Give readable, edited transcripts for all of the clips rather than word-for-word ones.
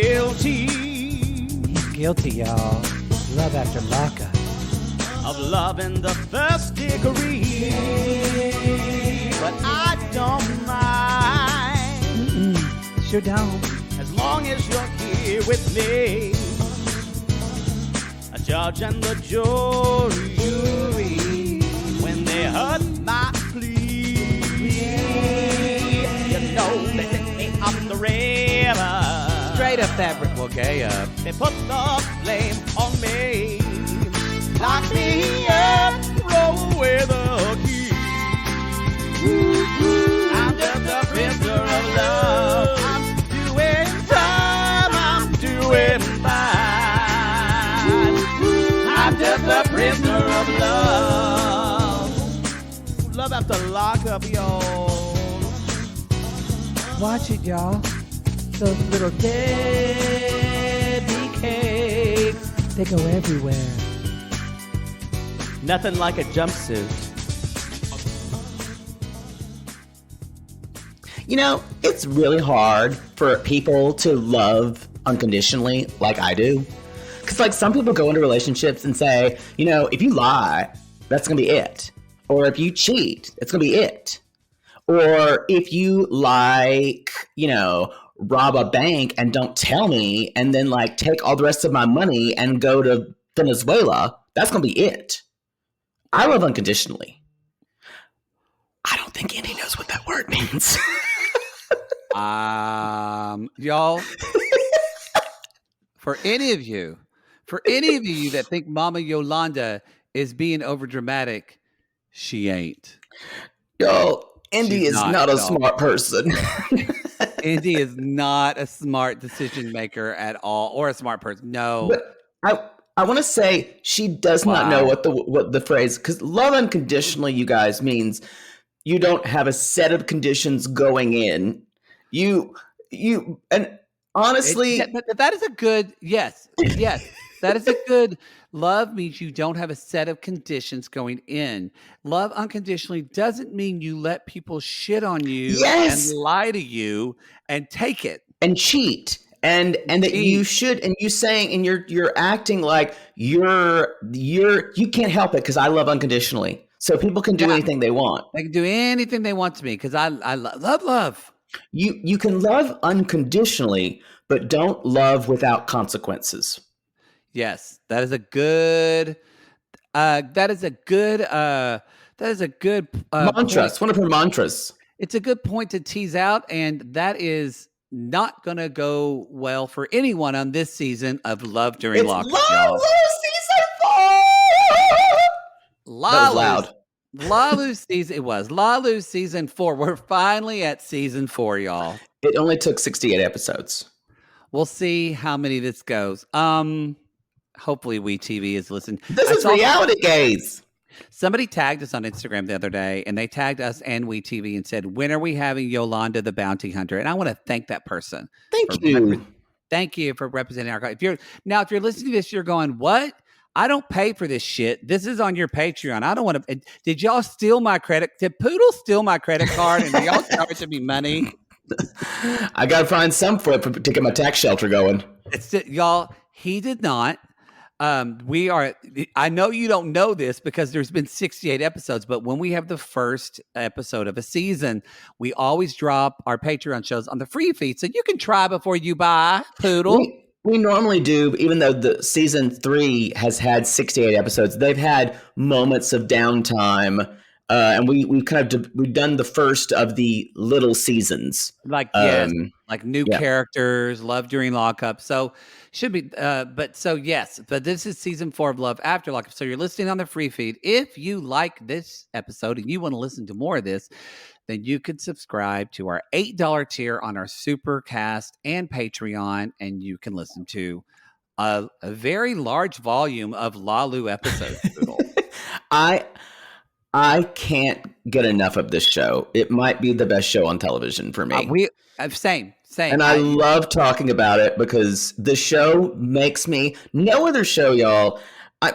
guilty. He's guilty, y'all. Love after lockup. Of love in the first degree. But I don't mind. Sure don't. As long as you're here with me. A judge and the jury. When they heard my plea. You know they picked me up the river. Straight up that well, gay up. They put the blame on me. Lock me up, throw away the key. I'm just a prisoner of love. I'm doing time, I'm doing fine. I'm just a prisoner of love. Love after lockup, y'all. Watch it, y'all. Those little Debbie cakes, they go everywhere. Nothing like a jumpsuit. You know, it's really hard for people to love unconditionally like I do. Because, like, some people go into relationships and say, you know, if you lie, that's going to be it. Or if you cheat, it's going to be it. Or if you, like, you know, rob a bank and don't tell me and then, like, take all the rest of my money and go to Venezuela, that's going to be it. I love unconditionally. I don't think Andy knows what that word means. Y'all, for any of you that think Mama Yolanda is being overdramatic, she ain't. Yo, Andy is not a smart person. Andy is not a smart decision maker at all, or a smart person. No. But I want to say she does not know what the phrase, because love unconditionally, you guys, means you don't have a set of conditions going in. You and honestly, that is a good yes. That is a good. Love means you don't have a set of conditions going in. Love unconditionally doesn't mean you let people shit on you and lie to you and take it and cheat. And that you should, and you saying, and you're acting like you can't help it because I love unconditionally. So people can do anything they want. They can do anything they want to me because I love. You can love unconditionally, but don't love without consequences. Yes, that is a good. That is a good mantra. It's one of her mantras. It's a good point to tease out, and that is not going to go well for anyone on this season of Love During Lockup. Love season 4. That was loud. Lalu season. It was Lalu season 4. We're finally at season 4, y'all. It only took 68 episodes. We'll see how many this goes. Hopefully, WeTV is listening. This is reality gaze. Somebody tagged us on Instagram the other day, and they tagged us and WeTV and said, "When are we having Yolanda the Bounty Hunter?" And I want to thank that person. Thank you. Thank you for representing our. If you're listening to this, you're going, "What? I don't pay for this shit. This is on your Patreon. I don't want to." Did y'all steal my credit? Did Poodle steal my credit card? And y'all charging me money? I got to find some for it to get my tax shelter going. Y'all, he did not. I know you don't know this because there's been 68 episodes, but when we have the first episode of a season, we always drop our Patreon shows on the free feed. So you can try before you buy, Poodle. We normally do, even though the season 3 has had 68 episodes, they've had moments of downtime. And we've done the first of the little seasons. Like new characters, Love During Lockup. So should be, but this is season 4 of Love After Lockup. So you're listening on the free feed. If you like this episode and you want to listen to more of this, then you could subscribe to our $8 tier on our Supercast and Patreon, and you can listen to a very large volume of Lalu episodes. I can't get enough of this show. It might be the best show on television for me. Same. And I love talking about it because the show makes me. No other show, y'all. I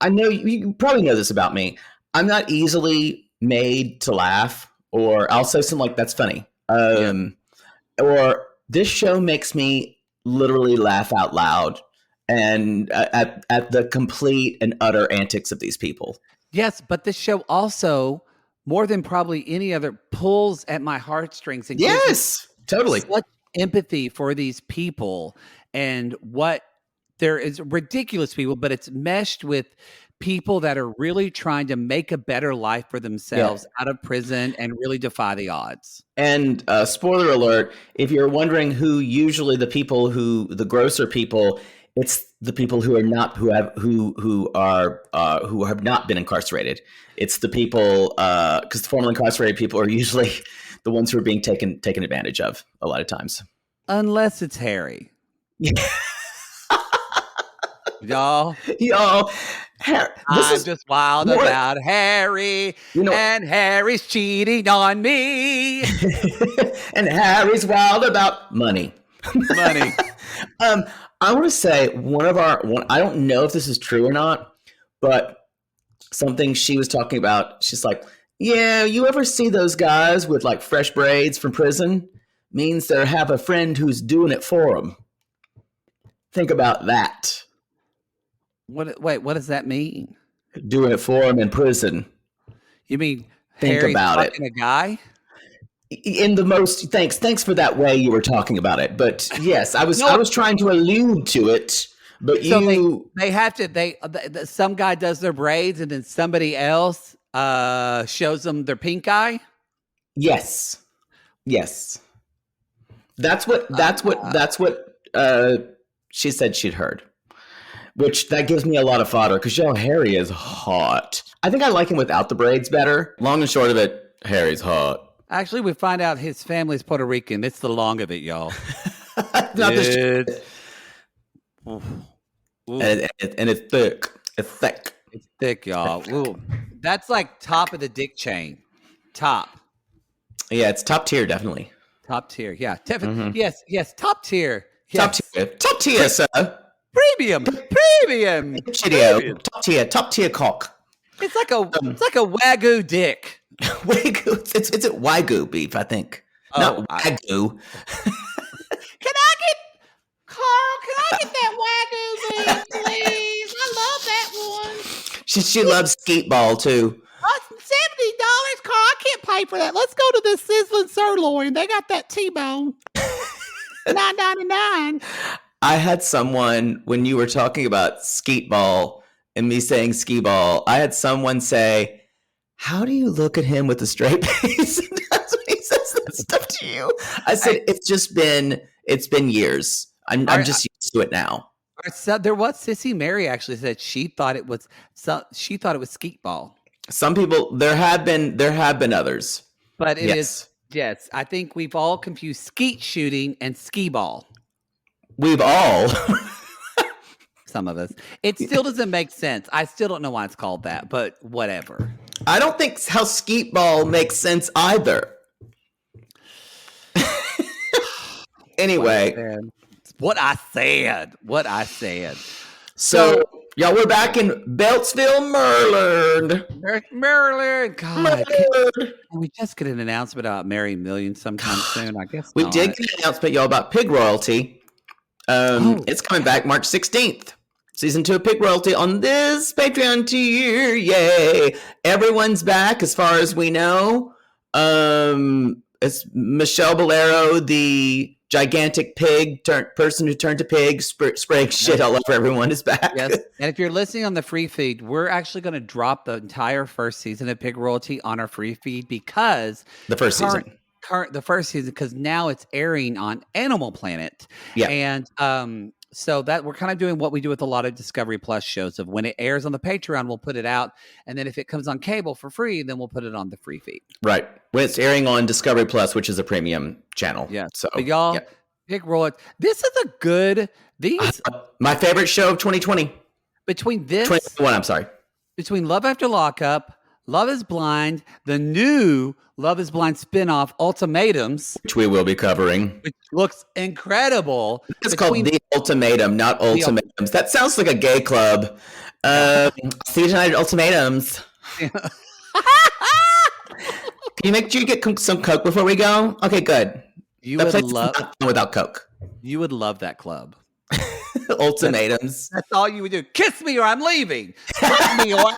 know you probably know this about me. I'm not easily made to laugh, or I'll say something like, "That's funny," or this show makes me literally laugh out loud and at the complete and utter antics of these people. Yes, but this show also, more than probably any other, pulls at my heartstrings and gives Yes, totally. such empathy for these people and what there is ridiculous people, but it's meshed with people that are really trying to make a better life for themselves out of prison and really defy the odds. And spoiler alert, if you're wondering who usually the grosser people, it's the people who have not been incarcerated. It's the people because the formerly incarcerated people are usually the ones who are being taken advantage of a lot of times. Unless it's Harry. Y'all, I'm just wild about Harry, and Harry's cheating on me. And Harry's wild about money. I want to say I don't know if this is true or not, but something she was talking about, she's like, yeah, you ever see those guys with like fresh braids from prison? Means they have a friend who's doing it for them. Think about that. What does that mean? Doing it for them in prison. You mean think Harry's about fucking a guy? In the most thanks for that way you were talking about it. But yes, I was trying to allude to it. But so they have to some guy does their braids and then somebody else shows them their pink eye. Yes. That's what she said she'd heard. Which that gives me a lot of fodder because Harry is hot. I think I like him without the braids better. Long and short of it, Harry's hot. Actually, we find out his family's Puerto Rican. It's the long of it, y'all. Not the and it's thick. It's thick. It's thick, y'all. Ooh. That's like top of the dick chain. Top. Yeah, it's top tier, definitely. Top tier, yeah. Yes, top tier. Yes. Top tier, sir. Premium. Cheerio. Top tier cock. It's like a Wagyu dick. Wagyu. It's Wagyu beef, I think. Not Wagyu. Can I get that Wagyu beef, please? I love that one. She loves skeet ball too. $70, Carl. I can't pay for that. Let's go to the sizzling sirloin. They got that T-bone. $9.99. I had someone, when you were talking about skeet ball and me saying skee ball, I had someone say, how do you look at him with a straight face? That's when he says that stuff to you. I said, it's been years. I'm just used to it now. So there was Sissy Mary actually said she thought it was skeet ball. Some people, there have been others. But it is, yes, I think we've all confused skeet shooting and skee ball. We've all. Some of us. It still doesn't make sense. I still don't know why it's called that, but whatever. I don't think how skeet ball makes sense either. Anyway. What I said. So y'all, we're back in Beltsville, Maryland. God. Can we just get an announcement about Mary Million sometime soon? I guess we did get an announcement, y'all, about Pig Royalty. It's coming back March 16th. Season 2 of Pig Royalty on this Patreon tier. Yay. Everyone's back as far as we know. It's Michelle Bolero, the gigantic pig person who turned to pig, spraying shit all over everyone, is back. Yes. And if you're listening on the free feed, we're actually going to drop the entire first season of Pig Royalty on our free feed because the first season, because now it's airing on Animal Planet. Yeah. And so that we're kind of doing what we do with a lot of Discovery Plus shows of when it airs on the Patreon, we'll put it out. And then if it comes on cable for free, then we'll put it on the free feed. Right. When it's airing on Discovery Plus, which is a premium channel. Yeah. So but y'all, Pig Royalty. This is a good, my favorite show of 2020. Between this. 2021, I'm sorry. Between Love After Lockup, Love is Blind, the new Love is Blind spinoff, Ultimatums, which we will be covering, which looks incredible. It's called The Ultimatum, not Ultimatums. That sounds like a gay club. See you tonight at Ultimatums. Can you make sure you get some Coke before we go? Okay, good. You would love without Coke. You would love that club. Ultimatums. That's all you would do. Kiss me or I'm leaving. Fuck me or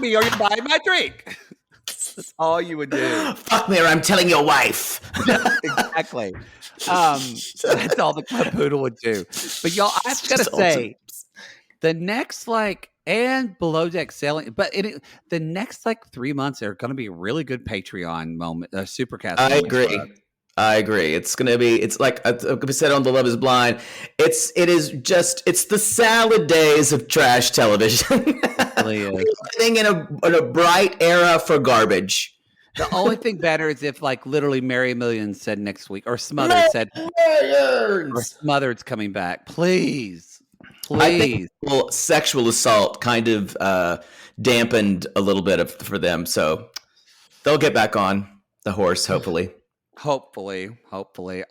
you're buying my drink. That's all you would do. Fuck me or I'm telling your wife. Exactly. That's all the club poodle would do. But y'all, I've got to say, the next and below deck sailing, but the next 3 months are going to be a really good Patreon moment, Supercast. I agree. It's going to be, it's like we said on The Love is Blind. It's the salad days of trash television. We're living in a bright era for garbage. The only thing better is if literally Mary Millions said next week, or Smothered said, or Smothered's coming back. Please. I think sexual assault kind of dampened a little bit for them. So they'll get back on the horse, hopefully. Hopefully.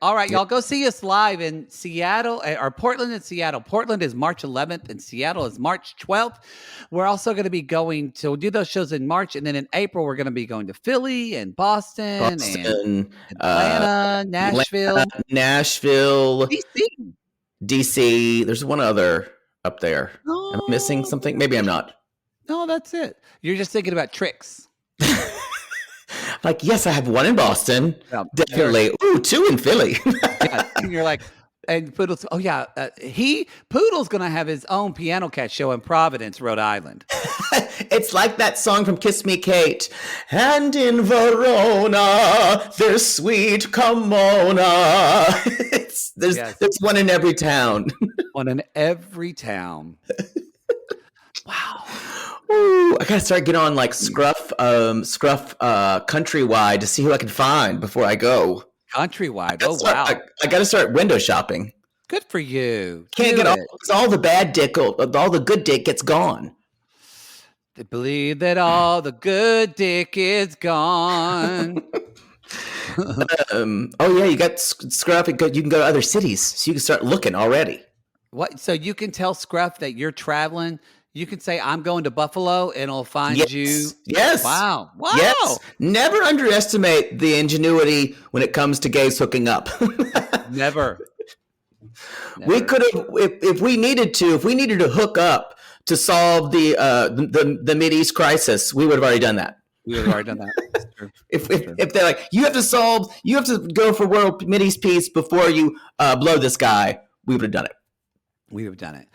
All right, y'all, go see us live in Seattle, or Portland and Seattle. Portland is March 11th and Seattle is March 12th. We're also going to be we'll do those shows in March, and then in April, we're going to be going to Philly and Boston and Atlanta, Nashville, DC. There's one other up there. Oh. Am I missing something? Maybe I'm not. No, that's it. You're just thinking about tricks. Yes, I have one in Boston. Definitely. Ooh, 2 in Philly. Yeah, and you're and Poodle's, Poodle's going to have his own Piano Cat show in Providence, Rhode Island. It's like that song from Kiss Me, Kate. And in Verona, there's sweet Pomona. There's one in every town. One in every town. Wow. Ooh, I gotta start getting on Scruff Countrywide to see who I can find before I go. Countrywide. Wow. I gotta start window shopping. Good for you. Can't get all the bad dick, all the good dick gets gone. They believe that all the good dick is gone. You got Scruff. You can go to other cities, so you can start looking already. What? So you can tell Scruff that you're traveling. You can say, I'm going to Buffalo, and it'll find you. Yes. Wow. Yes. Never underestimate the ingenuity when it comes to gays hooking up. Never. We could have, if we needed to hook up to solve the Mideast crisis, we would have already done that. That's true. If they're you have to go for world Mideast peace before you blow this guy, we would have done it. We have done it.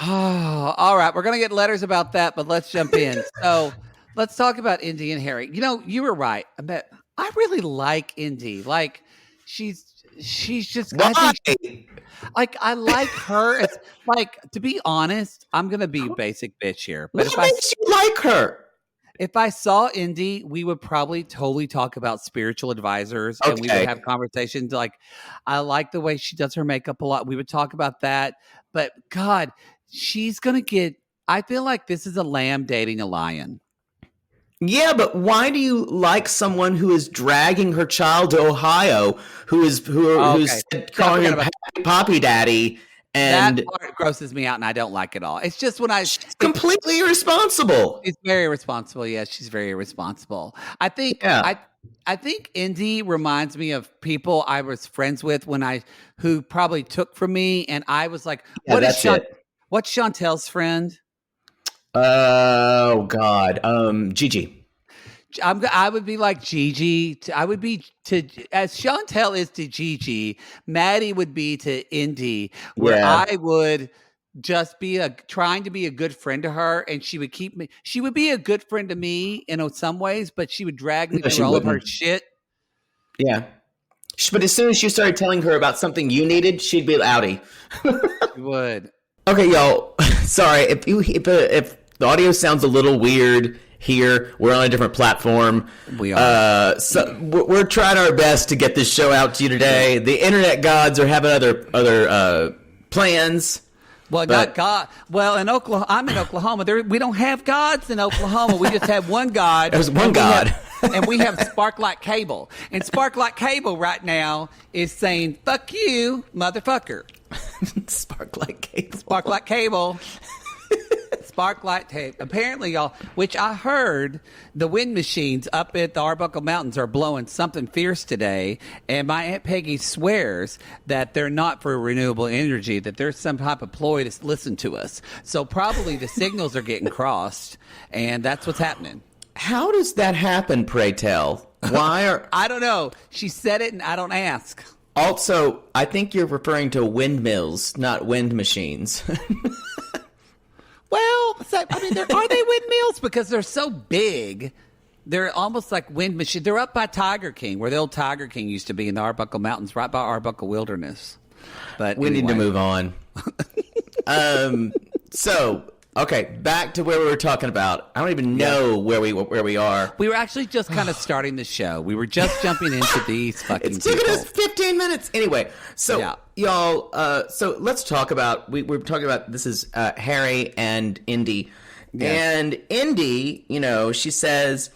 Oh, all right. We're going to get letters about that, but let's jump in. So let's talk about Indy and Harry. You were right. I really like Indy. She's just, why? I like her. It's to be honest, I'm going to be a basic bitch here. But what makes you like her? If I saw Indy, we would probably totally talk about spiritual advisors, and we would have conversations. I like the way she does her makeup a lot. We would talk about that. But God, she's going to get, I feel like this is a lamb dating a lion. Yeah, but why do you like someone who is dragging her child to Ohio, who's calling him Poppy Daddy? And that part grosses me out, and I don't like it all. It's just when she's completely irresponsible. She's very irresponsible. Yes, she's very irresponsible. I think. Yeah. I think Indy reminds me of people I was friends with who probably took from me, and I was like, "What's Chantel's friend?" Oh God, Gigi. I would be like Gigi. I would be as Chantel is to Gigi. Maddie would be to Indy, where I would just be trying to be a good friend to her, and she would keep me. She would be a good friend to me in some ways, but she would drag me through all of her shit. Yeah, but as soon as you started telling her about something you needed, she'd be outie. She would. Okay, y'all. Sorry if the audio sounds a little weird. Here, we're on a different platform. We are. So we're trying our best to get this show out to you today. Yeah. The internet gods are having other plans. Well, not God. Well, in Oklahoma, I'm in Oklahoma. We don't have gods in Oklahoma. We just have one God. There's one God. And we have Sparklight Cable. And Sparklight Cable right now is saying, fuck you, motherfucker. Sparklight Cable. Sparklight Cable. Sparklight tape. Apparently, y'all, which I heard the wind machines up at the Arbuckle Mountains are blowing something fierce today. And my Aunt Peggy swears that they're not for renewable energy, that there's some type of ploy to listen to us. So probably the signals are getting crossed, and that's what's happening. How does that happen, pray tell? Why are... I don't know. She said it, and I don't ask. Also, I think you're referring to windmills, not wind machines. Well, so, I mean, are they windmills? Because they're so big. They're almost like wind machines. They're up by Tiger King, where the old Tiger King used to be in the Arbuckle Mountains, right by Arbuckle Wilderness. But we need to move on. Okay, back to where we were talking about. I don't even know where we are. We were actually just kind of starting the show. We were just jumping into these fucking It's taken people. us 15 minutes. Anyway, so y'all, so let's talk about, we're talking about, this is Harry and Indy. Yes. And Indy, she says,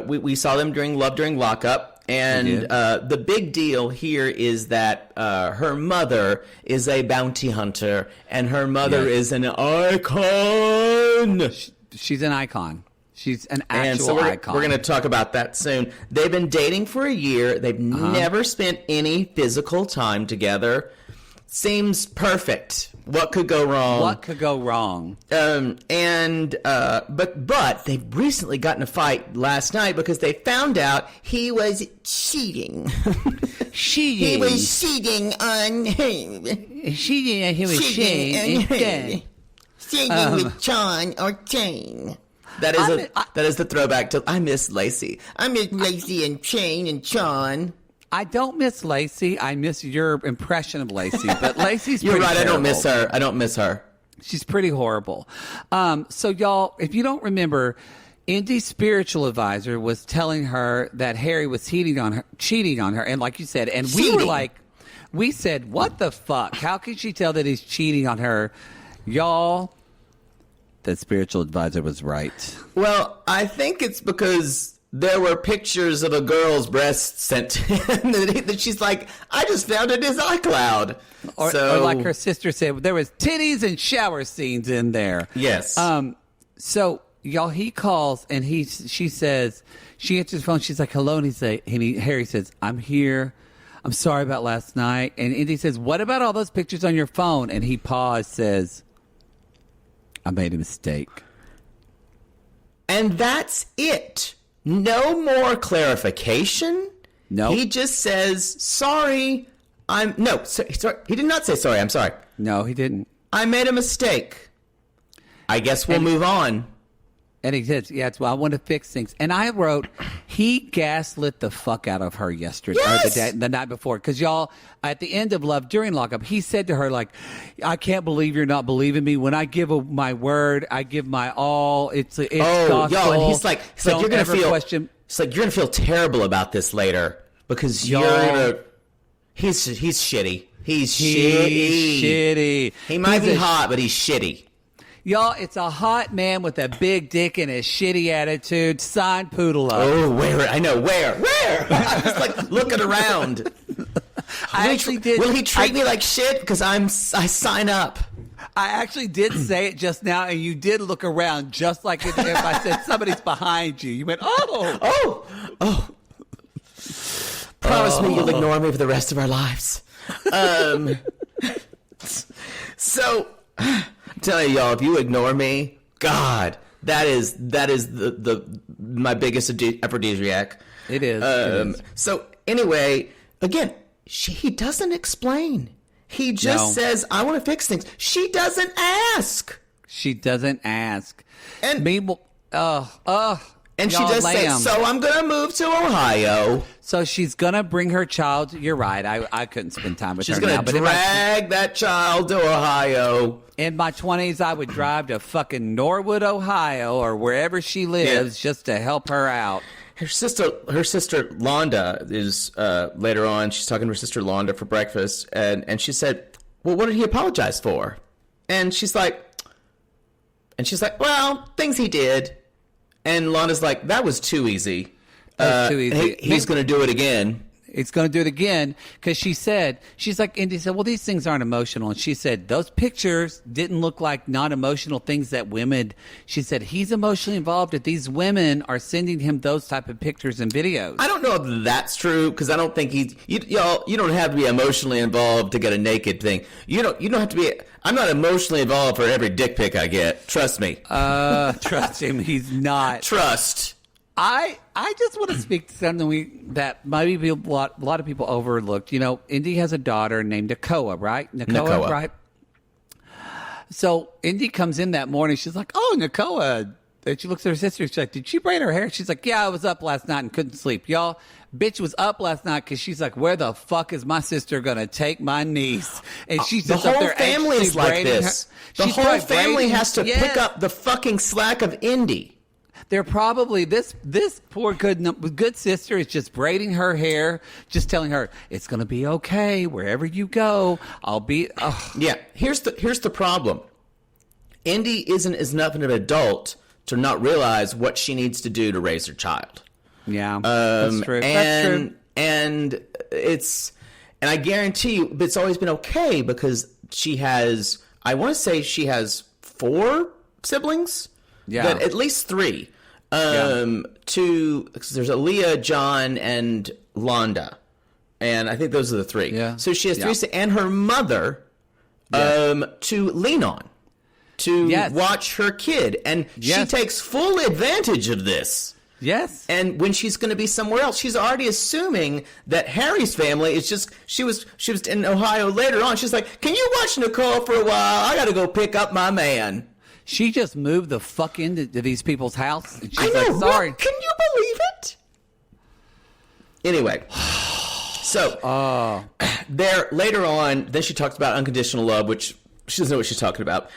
we saw them during Lockup. And the big deal here is that her mother is a bounty hunter, and her mother is an icon. She's an icon. She's an actual icon. We're going to talk about that soon. They've been dating for a year. They've never spent any physical time together. Seems perfect. What could go wrong? But they recently got in a fight last night because they found out he was cheating. He was cheating on him. He was cheating with John or Jane. That is the throwback to I miss Lacey. I miss Lacey and Jane and John. I don't miss Lacey. I miss your impression of Lacey. But Lacey's You're right. terrible. I don't miss her. She's pretty horrible. So, y'all, if you don't remember, Indy's spiritual advisor was telling her that Harry was cheating on her. And like you said, and we said, what the fuck? How can she tell that he's cheating on her? Y'all, the spiritual advisor was right. Well, I think it's because there were pictures of a girl's breasts sent to him that she's like, I just found it in his iCloud. Or like her sister said, there was titties and shower scenes in there. Yes. So, y'all, he calls and she says, she answers the phone. She's like, hello. And Harry says, I'm here. I'm sorry about last night. And Indy says, what about all those pictures on your phone? And he paused, says, I made a mistake. And that's it. No more clarification. No. He just says, sorry. Sorry. He did not say sorry. I'm sorry. No, he didn't. I made a mistake. I guess we'll move on. And he says, I want to fix things. And I wrote, he gaslit the fuck out of her yesterday, yes! or the night before. Because, y'all, at the end of Love During Lockup, he said to her, like, I can't believe you're not believing me. When I give my word, I give my all. It's gospel. Y'all, and he's like you're going to feel question. It's like, you're going to feel terrible about this later because he's shitty. He's shitty. He might be hot, but he's shitty. Y'all, it's a hot man with a big dick and a shitty attitude. Sign Poodle up. Oh, where? I know. Where? I was like looking around. Will he treat me like shit? Because I sign up. I actually did say it just now, and you did look around just like if I said somebody's behind you. You went, oh. Promise me you'll ignore me for the rest of our lives. So... I'm telling y'all, if you ignore me, God, that is my biggest aphrodisiac. It is. So anyway, again, he doesn't explain. He just says, "I want to fix things." She doesn't ask. And meanwhile, and she does say, "So I'm gonna move to Ohio." So she's gonna bring her child. You're right. I couldn't spend time with her now. She's gonna drag that child to Ohio. In my 20s, I would drive to fucking Norwood, Ohio, or wherever she lives, just to help her out. Her sister Londa is later on. She's talking to her sister Londa for breakfast, and she said, "Well, what did he apologize for?" And she's like, "Well, things he did." And Londa's like, "That was too easy. Too easy. He's going to do it again." It's going to do it again because she's like, Indy said, well, these things aren't emotional. And she said, those pictures didn't look like non-emotional things that women, she said, he's emotionally involved if these women are sending him those type of pictures and videos. I don't know if that's true because I don't think you don't have to be emotionally involved to get a naked thing. You don't have to be, I'm not emotionally involved for every dick pic I get. Trust me. Trust him. He's not. Trust. I just want to speak to something that maybe a lot of people overlooked. You know, Indy has a daughter named Nakoa, right? Nakoa, right? So Indy comes in that morning. She's like, oh, Nakoa. And she looks at her sister. She's like, did she braid her hair? She's like, yeah, I was up last night and couldn't sleep. Y'all, bitch was up last night because she's like, where the fuck is my sister going to take my niece? And she's just the up whole there family's like this. The whole family has to pick up the fucking slack of Indy. They're probably this poor good sister is just braiding her hair, just telling her it's going to be okay wherever you go. I'll be. Yeah, here's the problem. Indy isn't enough of an adult to not realize what she needs to do to raise her child. Yeah, that's true. That's true. And I guarantee you, it's always been okay because she has. I want to say she has 4 siblings. Yeah, but at least 3. There's Aaliyah, John, and Londa, and I think those are the 3. Yeah. So she has 3, and her mother, to lean on, to watch her kid, and she takes full advantage of this. Yes. And when she's going to be somewhere else, she's already assuming that Harry's family is just. She was in Ohio later on. She's like, "Can you watch Nicole for a while? I got to go pick up my man." She just moved the fuck into these people's house. And she's I know, like, sorry. Can you believe it? Anyway, so there later on, then she talks about unconditional love, which she doesn't know what she's talking about.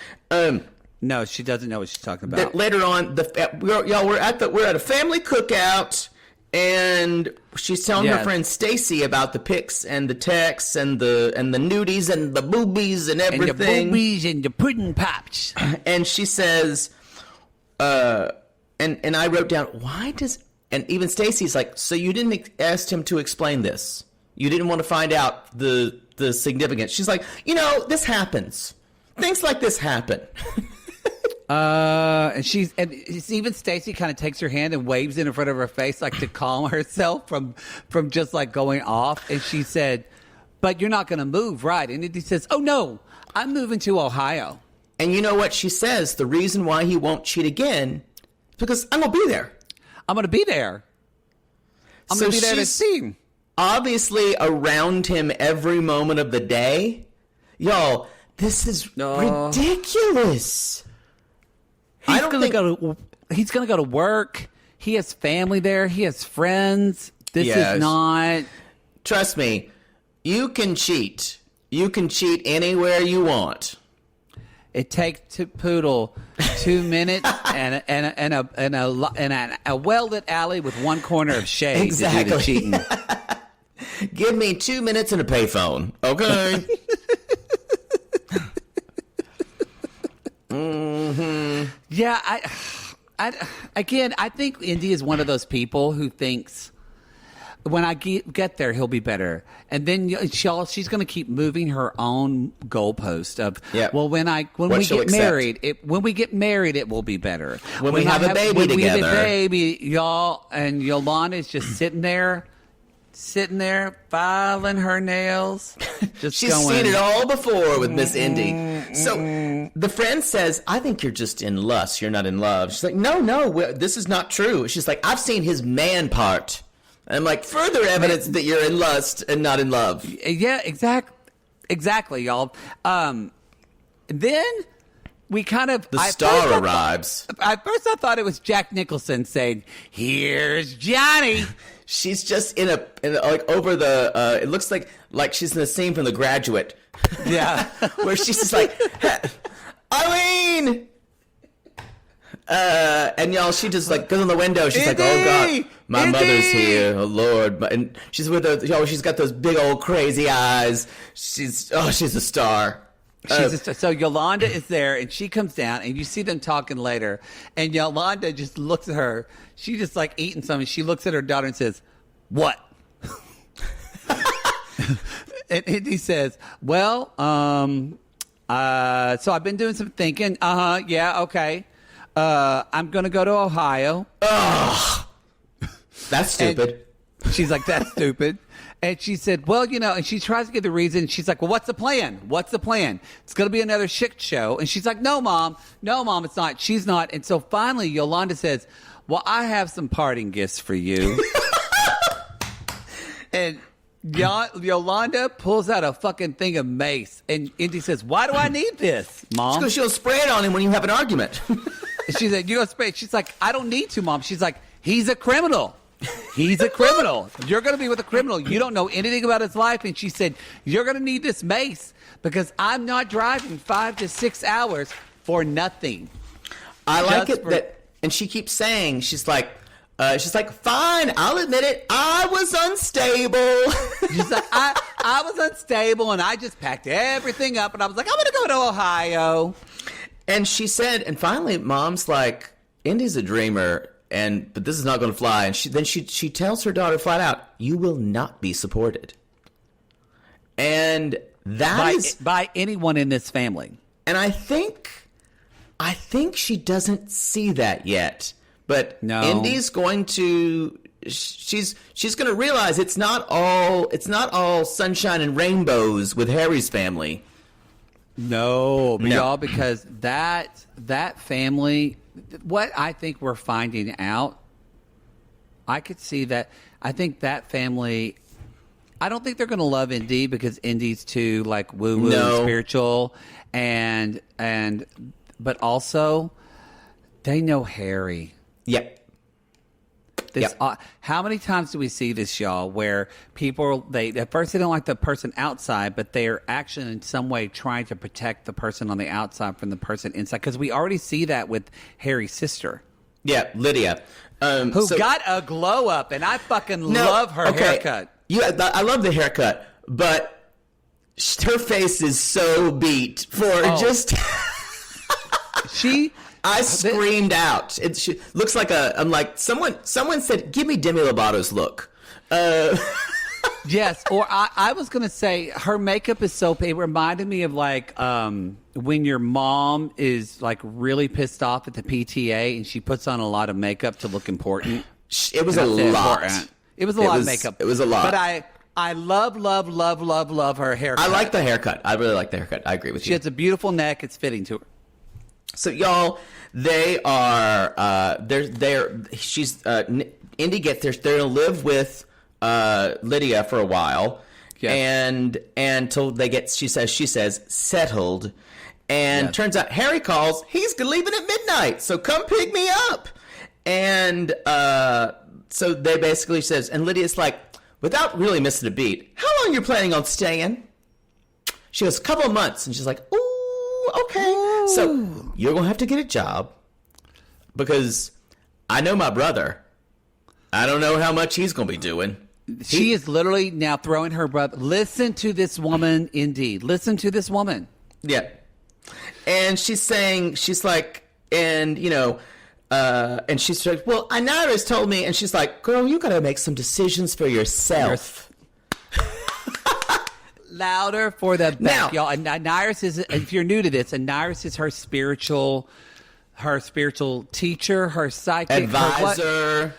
No, she doesn't know what she's talking about. Later on, we're at a family cookout, and she's telling her friend Stacy about the pics and the texts and the nudies and the boobies and everything. And the boobies and the pudding pops. And she says, and I wrote down, and even Stacy's like, so you didn't ask him to explain this. You didn't want to find out the significance. She's like, this happens. Things like this happen. And even Stacy kind of takes her hand and waves it in front of her face, like to calm herself from just like going off. And she said, "But you're not going to move, right?" And he says, "Oh no, I'm moving to Ohio." And you know what she says? The reason why he won't cheat again is because I'm going to be there. I'm going to be there. I'm going to be there to see him. Obviously around him every moment of the day. Y'all, this is ridiculous. He's going to go to work. He has family there. He has friends. This is not. Trust me, you can cheat. You can cheat anywhere you want. It takes Poodle 2 minutes and a well-lit alley with one corner of shade to do the cheating. Give me 2 minutes and a payphone, okay? Mm-hmm. Yeah, I think Indy is one of those people who thinks when I get there, he'll be better, and then she's going to keep moving her own goalpost of well, when we get married, it will be better. When we have a baby together, we have a baby, y'all, and Yolanda is just sitting there, filing her nails. She's seen it all before with Miss Indy. So the friend says, I think you're just in lust. You're not in love. She's like, no, this is not true. She's like, I've seen his man part. And I'm like, further evidence that you're in lust and not in love. Yeah, exactly, y'all. Then we kind of... The star arrives. At first I thought it was Jack Nicholson saying, here's Johnny. She's just in like over the. It looks like she's in a scene from The Graduate. Yeah, where she's just like, Eileen. And y'all, she just like goes on the window. She's like, oh God, my mother's here. Oh Lord, and she's with her. Y'all, she's got those big old crazy eyes. She's a star. So Yolanda is there, and she comes down, and you see them talking later. And Yolanda just looks at her. She just like eating something. She looks at her daughter and says, "What?" And Indy says, well, so I've been doing some thinking. Yeah, okay. I'm going to go to Ohio. Ugh. That's stupid. And she's like, that's stupid. And she said, well, and she tries to give the reason. She's like, well, what's the plan? What's the plan? It's going to be another shit show. And she's like, no, mom, it's not. She's not. And so finally, Yolanda says, well, I have some parting gifts for you. And Yolanda pulls out a fucking thing of mace. And Indy says, why do I need this, Mom? Because she'll spray it on him when you have an argument. She said, you're going to spray it. She's like, I don't need to, Mom. She's like, he's a criminal. He's a criminal. You're going to be with a criminal. You don't know anything about his life. And she said, you're going to need this mace because I'm not driving 5 to 6 hours for nothing. I like it that, and she keeps saying, she's like, fine, I'll admit it. I was unstable. She's like, I was unstable and I just packed everything up and I was like, I'm going to go to Ohio. And she said, and finally, Mom's like, Indy's a dreamer. But this is not going to fly. And she tells her daughter flat out, you will not be supported. And that is by anyone in this family. And I think she doesn't see that yet. But no. Indy's going to she's going to realize it's not all sunshine and rainbows with Harry's family. No, y'all, because that family, what I think we're finding out, I could see that. I think that family, I don't think they're going to love Indy because Indy's too like woo-woo and spiritual, but also they know Harry. Yep. How many times do we see this, y'all, where people, at first they don't like the person outside, but they're actually in some way trying to protect the person on the outside from the person inside? Because we already see that with Harry's sister. Yeah, Lydia. Who got a glow up, and I fucking love her haircut. Yeah, I love the haircut, but her face is so beat for just... I screamed out. She looks like I'm like, someone said, give me Demi Lovato's look. Yes, or I was going to say her makeup is so, it reminded me of like when your mom is like really pissed off at the PTA and she puts on a lot of makeup to look important. It was a lot. It was a lot of makeup. It was a lot. But I love her haircut. I like the haircut. I really like the haircut. I agree with you. She has a beautiful neck. It's fitting to her. So y'all, they are Indy gets there. They're gonna live with Lydia for a while, and until they get she says settled, and turns out Harry calls. He's leaving at midnight, so come pick me up. And so they basically says, and Lydia's like, without really missing a beat, how long you planning on staying? She goes, a couple of months, and she's like, ooh. Okay, so you're going to have to get a job because I know my brother. I don't know how much he's going to be doing. She is literally now throwing her brother. Listen to this woman, indeed. Listen to this woman. Yeah. And she's saying, she's like, and, and she's like, well, Inara's told me, and she's like, girl, you got to make some decisions for yourself. Louder for the back, y'all. And Nairis is, if you're new to this, and Nairis is her spiritual teacher, her psychic advisor.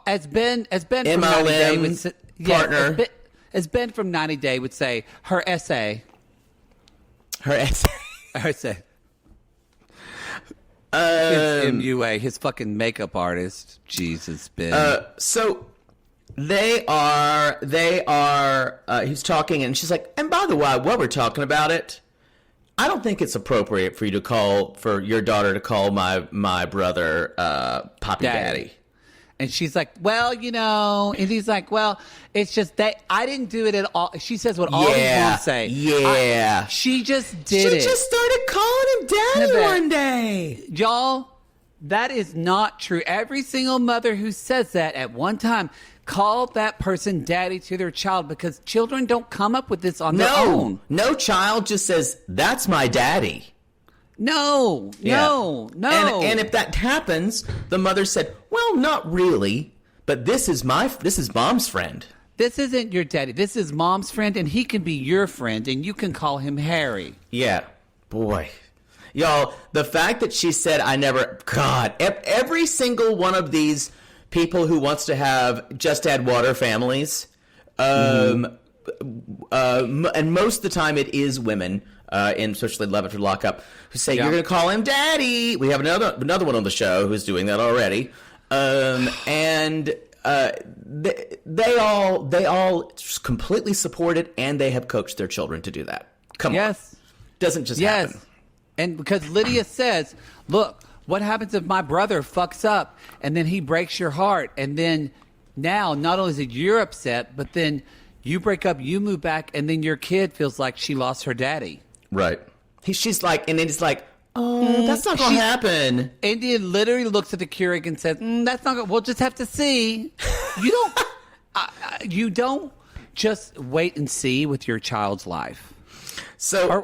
As Ben from MLM 90 Day would say, partner. As Ben from 90 Day would say, her essay. His MUA, his fucking makeup artist. Jesus, Ben. So they are he's talking, and she's like, and by the way, while we're talking about it, I don't think it's appropriate for your daughter to call my brother Poppy Daddy. And she's like, well, and he's like, well, it's just that I didn't do it at all. She says what all these moms say. Yeah. She just did it. She just started calling him Daddy one day. Y'all, that is not true. Every single mother who says that at one time called that person daddy to their child, because children don't come up with this on their own. No child just says, that's my daddy. No. And if that happens, the mother said, well, not really, but this is mom's friend. This isn't your daddy. This is mom's friend, and he can be your friend, and you can call him Harry. Yeah. Boy. Y'all, the fact that she said God, every single one of these people who wants to have just add water families, and most of the time it is women, in especially Love After Lockup, who say, you're going to call him daddy. We have another one on the show who's doing that already. And they all completely support it, and they have coached their children to do that. Come on. Doesn't just happen. And because Lydia says, look, what happens if my brother fucks up and then he breaks your heart? And then now not only is it you're upset, but then you break up, you move back, and then your kid feels like she lost her daddy. Right. She's like, and then it's like, oh, that's not going to happen. India literally looks at the Keurig and says, that's not going to, we'll just have to see. You don't just wait and see with your child's life.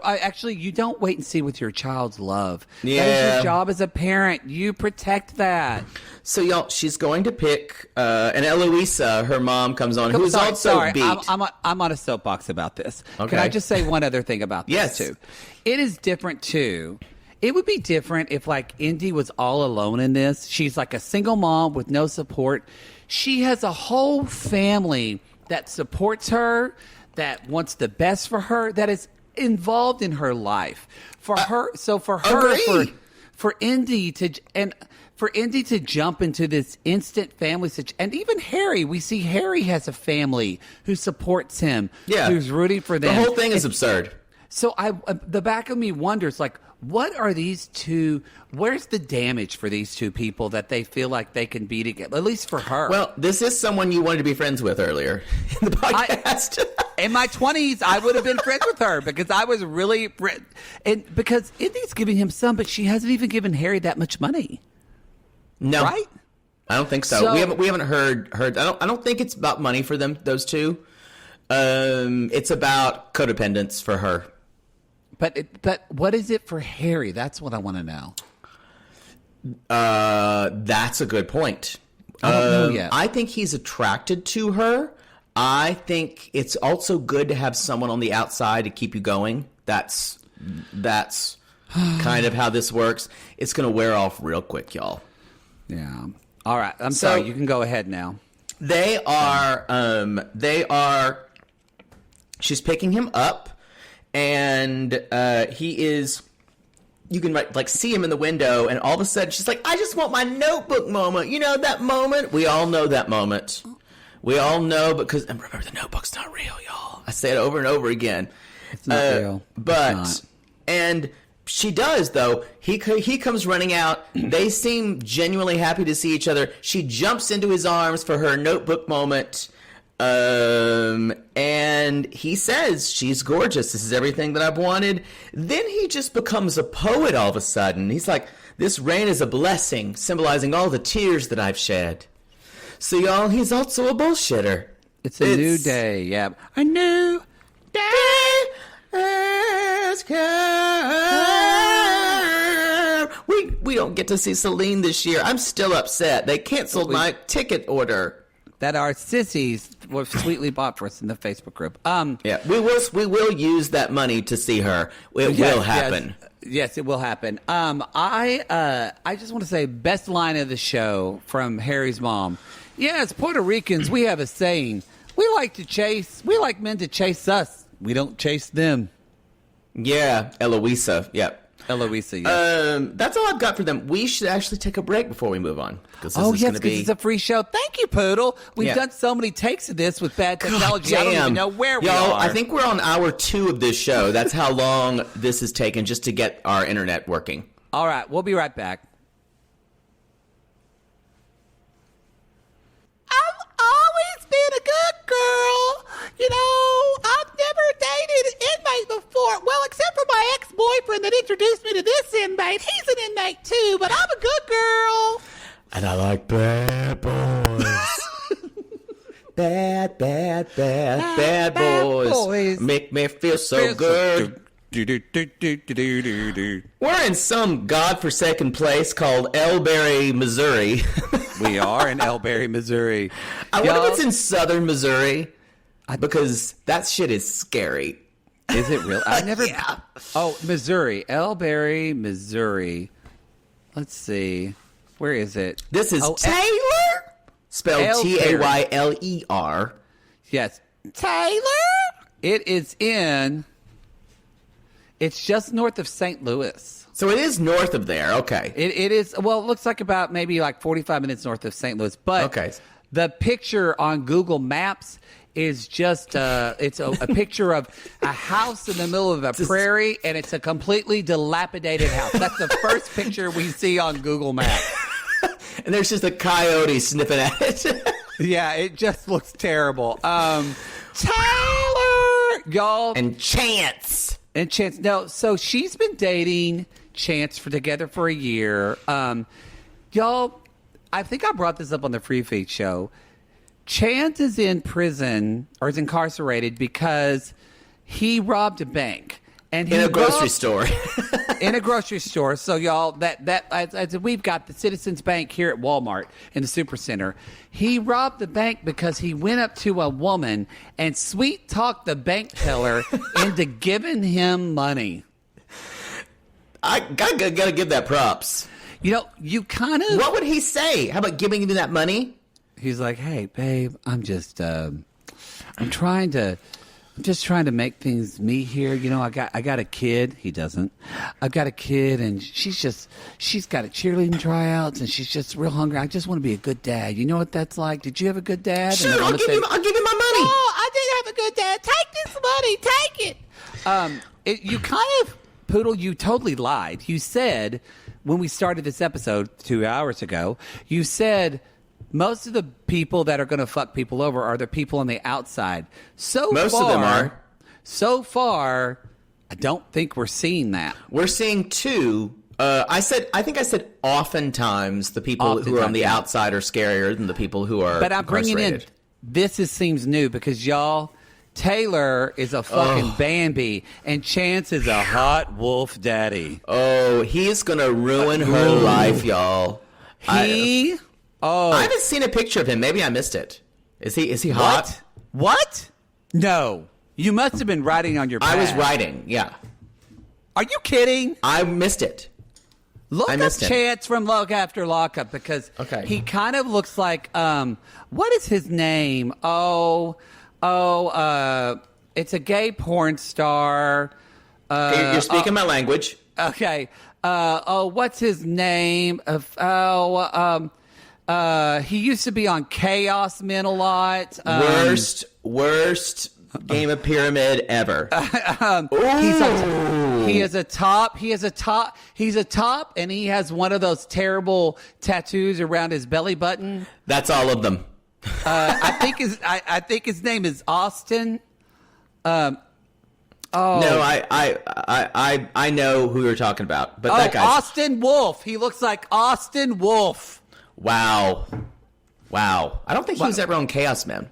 Actually, you don't wait and see with your child's love. Yeah. That is your job as a parent. You protect that. So, y'all, she's going to pick, and Eloisa, her mom, comes on, who's also beat. I'm on a soapbox about this. Okay. Can I just say one other thing about this, too? It is different, too. It would be different if, like, Indy was all alone in this. She's like a single mom with no support. She has a whole family that supports her, that wants the best for her, that is involved in her life. For Indy to jump into this instant family situation, and even Harry, we see Harry has a family who supports him, who's rooting for them. The whole thing is absurd. So the back of me wonders, like, what are these two? Where's the damage for these two people that they feel like they can be together? At least for her. Well, this is someone you wanted to be friends with earlier in the podcast. In my 20s, I would have been friends with her because I was really, and because Indy's giving him some, but she hasn't even given Harry that much money. No, right? I don't think so. We haven't heard. I don't think it's about money for them. Those two. It's about codependence for her. But what is it for Harry? That's what I want to know. That's a good point. I don't know yet. I think he's attracted to her. I think it's also good to have someone on the outside to keep you going. That's kind of how this works. It's going to wear off real quick, y'all. Yeah. All right. I'm sorry. You can go ahead now. They are. She's picking him up. And he is, you can see him in the window, and all of a sudden she's like, I just want my notebook moment. You know that moment? We all know that moment. We all know because, and remember, the notebook's not real, y'all. I say it over and over again. It's not real. But, and she does, though. He comes running out. They seem genuinely happy to see each other. She jumps into his arms for her notebook moment. And he says, she's gorgeous. This is everything that I've wanted. Then he just becomes a poet all of a sudden. He's like, this rain is a blessing, symbolizing all the tears that I've shed. So, y'all, he's also a bullshitter. It's a new day. Yeah. A new day has come. We don't get to see Celine this year. I'm still upset. They canceled my ticket order. That our sissies were sweetly bought for us in the Facebook group. Yeah, we will use that money to see her. It will happen. Yes, it will happen. I just want to say, best line of the show from Harry's mom. Yes, Puerto Ricans, we have a saying. We like men to chase us. We don't chase them. Yeah, Eloisa. Yep. Eloisa, yes. That's all I've got for them. We should actually take a break before we move on. Because it's a free show. Thank you, Poodle. We've done so many takes of this with bad technology. I don't even know where we are. I think we're on hour 2 of this show. That's how long this has taken just to get our internet working. All right, we'll be right back. I've always been a good girl. You know, I've never dated an inmate before. Well, except for my ex-boyfriend that introduced me to this inmate. He's an inmate too, but I'm a good girl. And I like bad boys. bad boys. Make me feel so good. We're in some godforsaken place called Elberry, Missouri. We are in Elberry, Missouri. I wonder if it's in southern Missouri. because that shit is scary. Is it real? I never. Yeah. Oh, Missouri. L. Berry, Missouri. Let's see. Where is it? This is Tayler, spelled Ellsbury. Tayler. Yes. Tayler? It is in. It's just north of St. Louis. So it is north of there. Okay. It is. Well, it looks like about maybe like 45 minutes north of St. Louis. But Okay. the picture on Google Maps is just it's a picture of a house in the middle of a prairie, and it's a completely dilapidated house. That's the first picture we see on Google Maps. And there's just a coyote sniffing at it. Yeah, it just looks terrible. Tayler! Y'all. And Chance. And Chance. No, so she's been dating Chance together for a year. Y'all, I think I brought this up on the Free Feed show. Chance is in prison or is incarcerated because he robbed a bank. And In a grocery store. In a grocery store. So y'all, we've got the Citizens Bank here at Walmart in the Supercenter. He robbed the bank because he went up to a woman and sweet talked the bank teller into giving him money. I gotta give that props. You know, you kind of. What would he say? How about giving you that money? He's like, hey, babe, I'm just trying to make things me here. You know, I got a kid. He doesn't. I've got a kid, and she's got a cheerleading tryouts, and she's just real hungry. I just want to be a good dad. You know what that's like? Did you have a good dad? Sure, I'll give you my money. Oh, I did have a good dad. Take this money. Take it. You kind of, Poodle, you totally lied. You said, when we started this episode 2 hours ago, you said most of the people that are going to fuck people over are the people on the outside. Most of them are. So far, I don't think we're seeing that. We're seeing two. I think I said oftentimes the people who are on the outside are scarier than the people who are But I'm bringing in, incarcerated. this seems new because y'all, Tayler is a fucking Bambi and Chance is a hot wolf daddy. Oh, he's going to ruin her life, y'all. I haven't seen a picture of him. Maybe I missed it. Is he hot? What? No. You must have been writing on your pad. I was writing, yeah. Are you kidding? I missed it. Look I up missed him. Chance from Look After Lockup because he kind of looks like what is his name? It's a gay porn star. You're speaking my language. Okay. What's his name? He used to be on Chaos Men a lot. Worst game of pyramid ever. He's a top, and he has one of those terrible tattoos around his belly button. That's all of them. I think his name is Austin. No, I know who you're talking about, but that guy's Austin Wolf. He looks like Austin Wolf. Wow. I don't think he was ever on Chaos Man.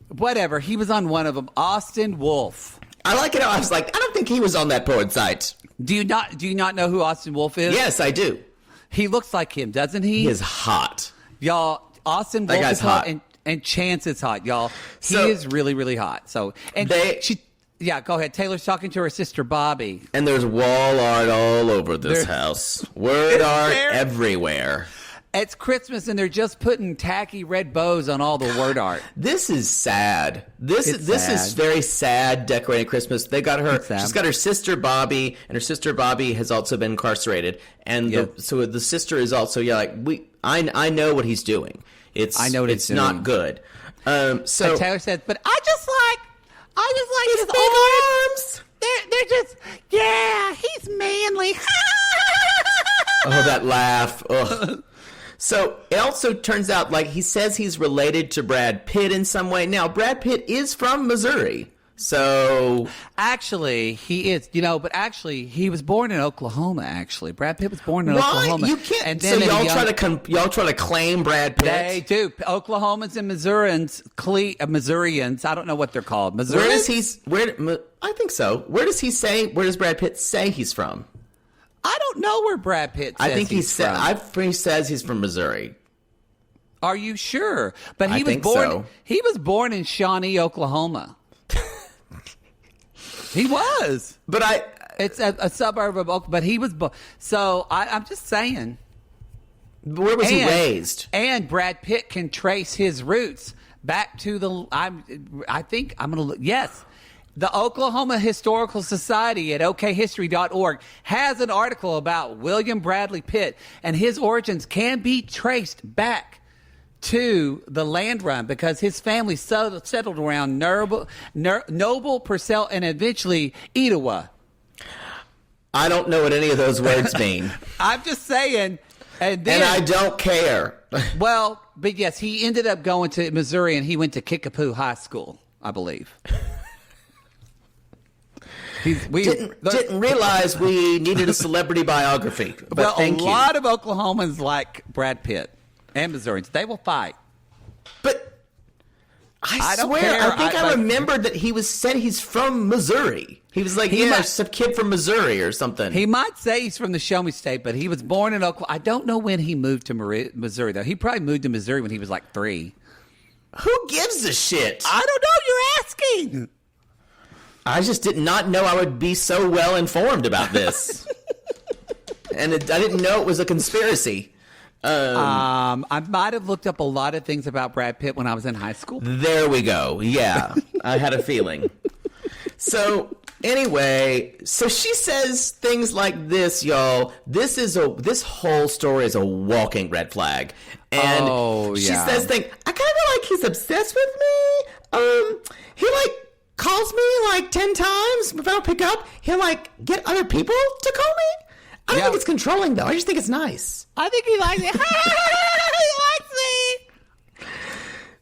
Whatever. He was on one of them. Austin Wolf. I like it. I was like, I don't think he was on that porn site. Do you not know who Austin Wolf is? Yes, I do. He looks like him, doesn't he? He is hot. Y'all, Austin Wolf is hot. And Chance is hot, y'all. He is really, really hot. So, and go ahead. Taylor's talking to her sister, Bobby. And there's wall art all over this house. Word art everywhere. It's Christmas, and they're just putting tacky red bows on all the word art. This is sad. This is very sad. Decorating Christmas. They got her. She's got her sister Bobby, and her sister Bobby has also been incarcerated. And so the sister is also I know what he's doing. It's not good. So Taylor said, but I just like his big arms. They're just he's manly. Oh, that laugh. Ugh. So it also turns out, like, he says he's related to Brad Pitt in some way. Now, Brad Pitt is from Missouri. So actually, he is, but actually, he was born in Oklahoma. Actually, Brad Pitt was born in Oklahoma. You can't. And then so y'all try to claim Brad Pitt. They do. Oklahomans and Missourians. I don't know what they're called. Missourians. I think so. Where does Brad Pitt say he's from? I don't know where Brad Pitt says he says he's from Missouri. Are you sure? But I he was think born. so. He was born in Shawnee, Oklahoma. He was. But It's a suburb of Oklahoma. But he was. So I'm just saying. where was he raised? And Brad Pitt can trace his roots back to the. I think I'm going to look. Yes. The Oklahoma Historical Society at okhistory.org has an article about William Bradley Pitt, and his origins can be traced back to the land run because his family settled around Noble, Purcell, and eventually Etowah. I don't know what any of those words mean. I'm just saying. And I don't care. Well, but yes, he ended up going to Missouri, and he went to Kickapoo High School, I believe. Didn't realize we needed a celebrity biography. But Well, thank a you. lot of Oklahomans like Brad Pitt and Missourians. They will fight. But I don't swear, care. I think I remembered that he said he's from Missouri. He was like, a kid from Missouri or something. He might say he's from the Show Me State, but he was born in Oklahoma. I don't know when he moved to Missouri, though. He probably moved to Missouri when he was like 3. Who gives a shit? I don't know. You're asking. I just did not know I would be so well informed about this. And I didn't know it was a conspiracy. I might have looked up a lot of things about Brad Pitt when I was in high school. There we go. Yeah, I had a feeling. So anyway, so she says things like this, y'all. This whole story is a walking red flag. And she says things. I kind of feel like he's obsessed with me. He calls me 10 times. If I don't pick up, he'll get other people to call me. I don't think it's controlling though. I just think it's nice. I think he likes it. He likes me.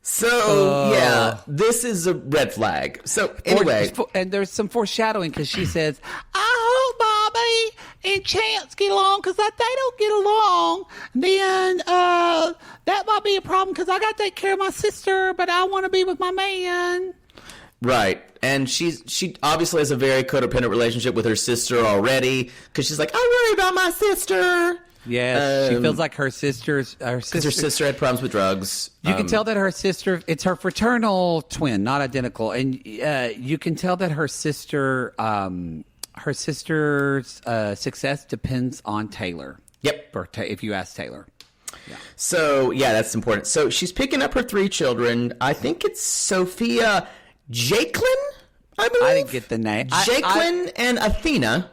So yeah, this is a red flag. So anyway, and there's some foreshadowing because she says, I hope Bobby and Chance get along because if they don't get along, then that might be a problem because I got to take care of my sister, but I want to be with my man. right. And she obviously has a very codependent relationship with her sister already because she's like, I worry about my sister. yeah, she feels like her sister. Her sister had problems with drugs. You can tell that her sister, it's her fraternal twin, not identical. And you can tell that her sister's success depends on Tayler. Yep. If you ask Tayler. So, yeah, that's important. So she's picking up her 3 children. I think it's Sophia Jacqueline, I believe. I didn't get the name. Jacqueline and Athena.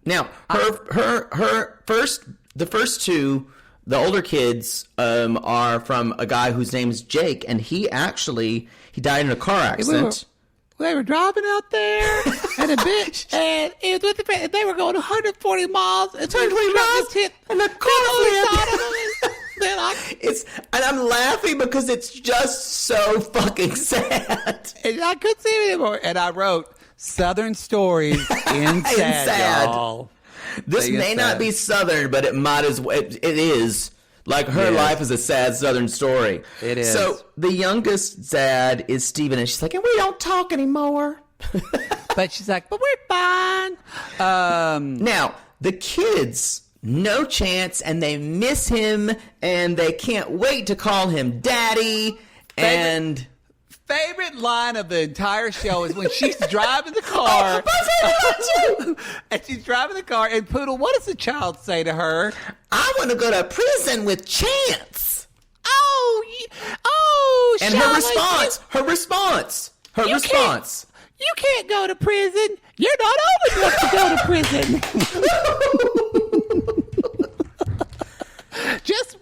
Now, the first 2, the older kids, are from a guy whose name is Jake, and he died in a car accident. They were driving out there and it was with they were going 140 miles and 120 miles and the car and I'm laughing because it's just so fucking sad. And I couldn't see it anymore. And I wrote Southern Stories in sad, y'all. This may not be Southern, but it might as well. It is. Like, her life is a sad Southern story. It is. So, the youngest Zad is Steven, and she's like, and we don't talk anymore. But she's like, but we're fine. Now, the kids, no chance, and they miss him, and they can't wait to call him Daddy, and... Favorite line of the entire show is when she's driving the car. And she's driving the car, and Poodle, what does the child say to her? I want to go to prison with Chance. And Charlotte, her response. You can't go to prison. You're not old enough to go to prison. Just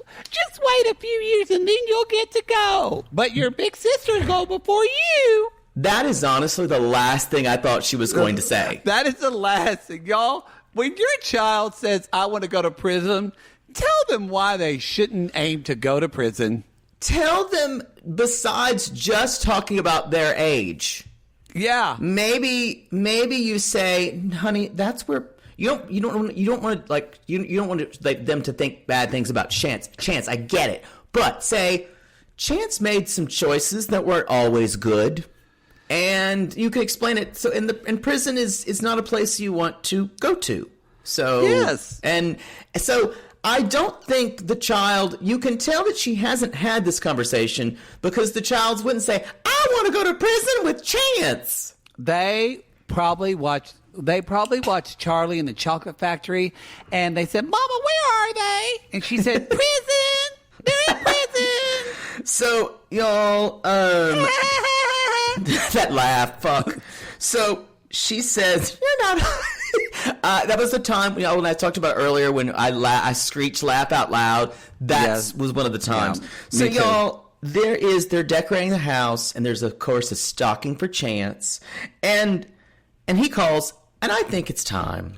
wait a few years and then you'll get to go. But your big sister's go before you. That is honestly the last thing I thought she was going to say. That is the last thing. Y'all, when your child says, I want to go to prison, tell them why they shouldn't aim to go to prison. Tell them, besides just talking about their age. Yeah. Maybe you say, honey, that's where... You don't want them to think bad things about Chance. Chance, I get it, but say Chance made some choices that weren't always good, and you can explain it. So, in prison is not a place you want to go to. So yes, and so I don't think the child, you can tell that she hasn't had this conversation because the child wouldn't say, I want to go to prison with Chance. They probably watched Charlie and the Chocolate Factory, and they said, Mama, where are they? And she said, prison. They're in prison. So, y'all, that laugh, fuck. So she says, you're not... that was the time, when I talked about earlier when I screech laugh out loud. That was one of the times. Yeah, so, y'all, they're decorating the house, and there's, of course, a stocking for Chance. And he calls, and I think it's time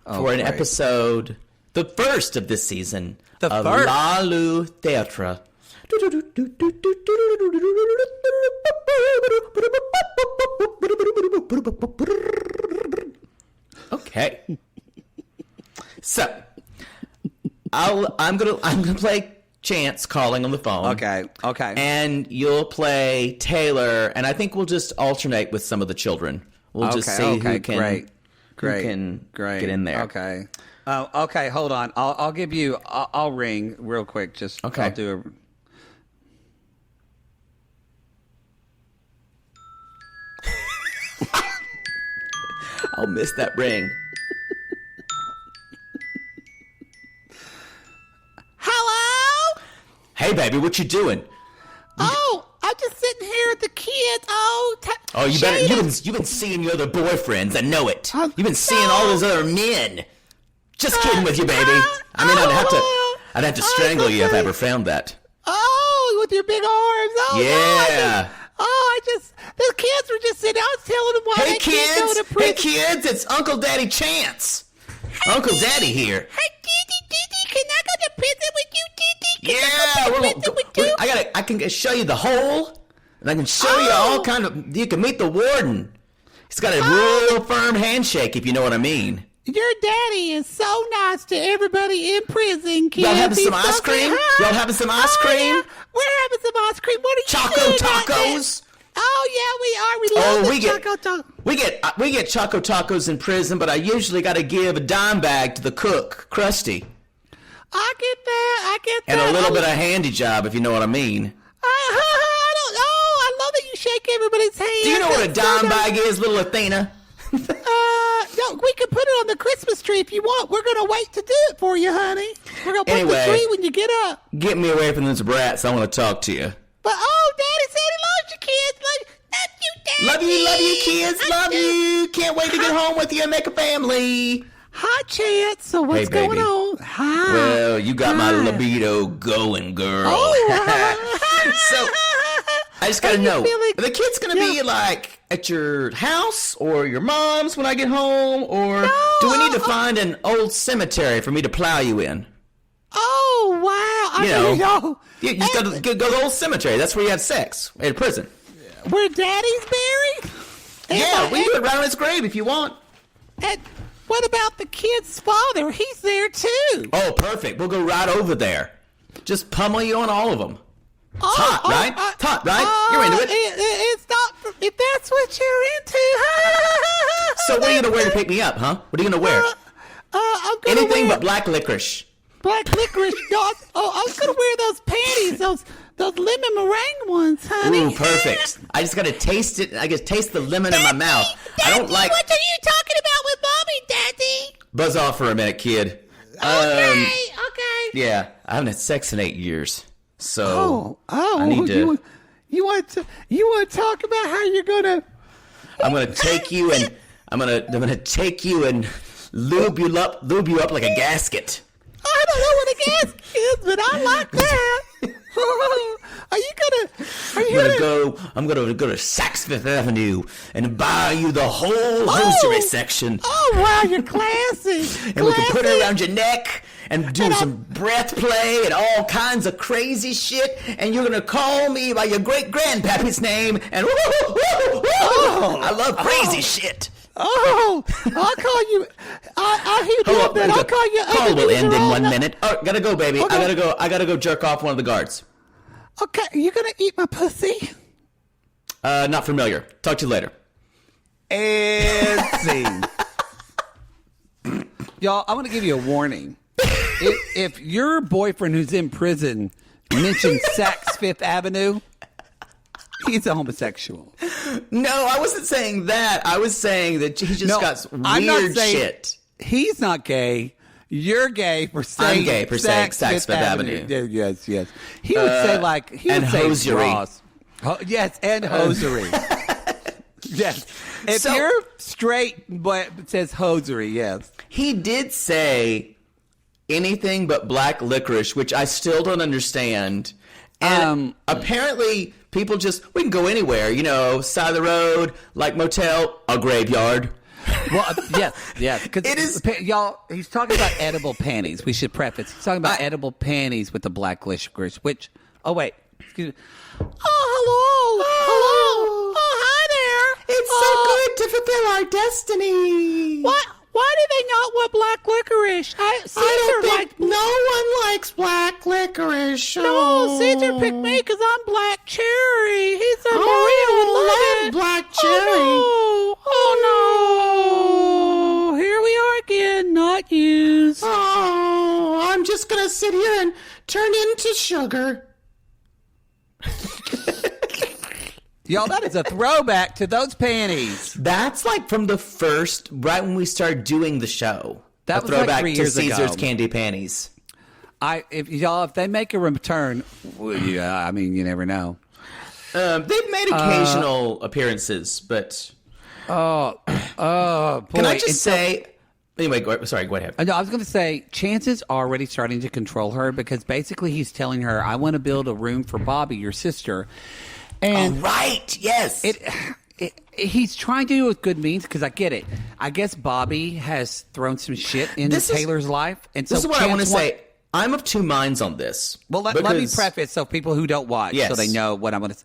for an episode, the first of this season, of La Lu Theatre. Okay. So I'm gonna play Chance calling on the phone. Okay. And you'll play Tayler, and I think we'll just alternate with some of the children. We'll just see who can get in there. Okay. Okay. Hold on. I'll give you. I'll ring real quick. Just okay. I'll do a. I'll miss that ring. Hello? Hey, baby, what you doing? Oh, I'm just sitting here with the kids. You've been seeing your other boyfriends. I know it. You've been seeing all those other men. Just kidding with you, baby. I mean, I'd have to strangle you if I ever found that. Oh, with your big arms. Oh, yeah. The kids were just sitting. I was telling them why they can't go to prison. Hey, kids, it's Uncle Daddy Chance. Hey, Uncle Daddy here. Hey, Diddy, can I go to prison with you, Diddy? I can show you the hole, and I can show you all kind of. You can meet the warden. He's got a real firm handshake, if you know what I mean. Your daddy is so nice to everybody in prison, kids. Y'all having some ice cream? Y'all having some ice cream? Yeah. We're having some ice cream. What are you Choco doing tacos? Oh, yeah, we are. We love the Choco tacos. We get Choco tacos in prison, but I usually got to give a dime bag to the cook, Krusty. I get that. And a little bit of handy job, if you know what I mean. I love that you shake everybody's hand. Do you know what a dime bag is, little Athena? No, we can put it on the Christmas tree if you want. We're going to wait to do it for you, honey. We're going to put the tree when you get up. Get me away from those brats. I want to talk to you. But, Daddy said he loves you, kids. Love you, Daddy. Love you, kids. Love you. Can't wait to get home with you and make a family. Hi, Chance. So what's going on? Hi. Well, you got my libido going, girl. So I just got to know, are the kids going to be like at your house or your mom's when I get home? Or do we need to find an old cemetery for me to plow you in? Oh, wow. I didn't know. You just got to go to the old cemetery. That's where you have sex at a prison. Where Daddy's buried? Yeah, we can do it right on his grave if you want. And what about the kid's father? He's there too. Oh, perfect. We'll go right over there. Just pummel you on all of them. It's hot, right? It's hot, right? You're into it. It's not, if that's what you're into. So what are you going to wear to pick me up, huh? What are you going to wear? I'm gonna Anything but black licorice. Black licorice. I was going to wear those panties, those lemon meringue ones, honey. Ooh, perfect. I just got to taste it. I can taste the lemon in my mouth. Daddy, I don't like... What are you talking about with Mommy, Daddy? Buzz off for a minute, kid. Okay. Yeah, I haven't had sex in 8 years. So I need to... You want to talk about how you're gonna? I'm gonna take you and I'm gonna take you and lube you up like a gasket. I don't know what a gasket is, but I like that. I'm gonna go to Saks Fifth Avenue and buy you the whole hosiery section. Oh wow, you're classy. And we can put it around your neck and do some breath play and all kinds of crazy shit. And you're gonna call me by your great grandpappy's name. And I love crazy shit. Oh, I'll call you. I hear that. I'll call you. Call will end in 1 minute. Oh, gotta go, baby. Okay. I gotta go jerk off one of the guards. Okay, you gonna eat my pussy? Not familiar. Talk to you later. And scene. Y'all, I want to give you a warning. if your boyfriend who's in prison mentions Saks Fifth Avenue, he's a homosexual. No, I wasn't saying that. I was saying that he just got weird shit. He's not gay. You're gay for saying I'm gay for saying Saks Fifth Avenue. Yes. He would say and say hosiery. bras. Yes, and hosiery. Yes. If you're straight but it says hosiery, yes. He did say anything but black licorice, which I still don't understand. And apparently people we can go anywhere, side of the road, like motel, a graveyard. Well, yes. Because it is, y'all. He's talking about edible panties. We should preface. He's talking about edible panties with the black licorice. Which, oh wait, excuse me. Oh, hello. Oh, hi there. It's so good to fulfill our destiny. What? Why do they not want black licorice? I don't think no one likes black licorice. No, Caesar picked me because I'm black cherry. He said Maria would love it. Black cherry. Oh no! Here we are again, not used. Oh, I'm just gonna sit here and turn into sugar. Y'all, that is a throwback to those panties. That's like from the first, right when we started doing the show. That was throwback like 3 years to Caesar's ago. Candy Panties. If they make a return, I mean, you never know. They've made occasional appearances, but boy. Can I just say? Anyway, go ahead. No, I was going to say, Chance is already starting to control her because basically he's telling her, "I want to build a room for Bobby, your sister." And right, yes. He's trying to do it with good means because I get it. I guess Bobby has thrown some shit into Taylor's life. And so this is what I want to say. I'm of two minds on this. Well, let me preface so people who don't watch so they know what I'm going to say.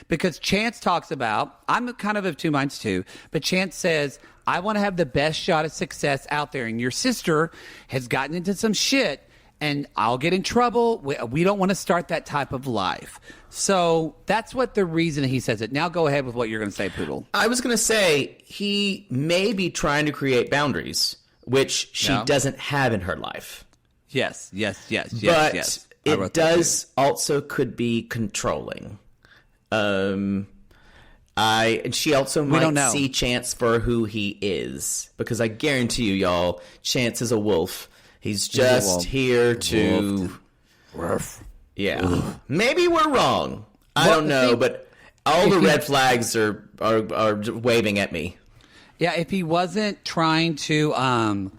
Because Chance talks about, I'm kind of two minds too, but Chance says, I want to have the best shot at success out there. And your sister has gotten into some shit and I'll get in trouble. We don't want to start that type of life. So that's what the reason he says it. Now go ahead with what you're going to say, Poodle. I was going to say he may be trying to create boundaries, which she doesn't have in her life. Yes. But it does also could be controlling. And she also might see Chance for who he is. Because I guarantee you, y'all, Chance is a wolf. He's just here to... Yeah. Maybe we're wrong. I don't know, but all the red flags are waving at me. Yeah, if he wasn't trying to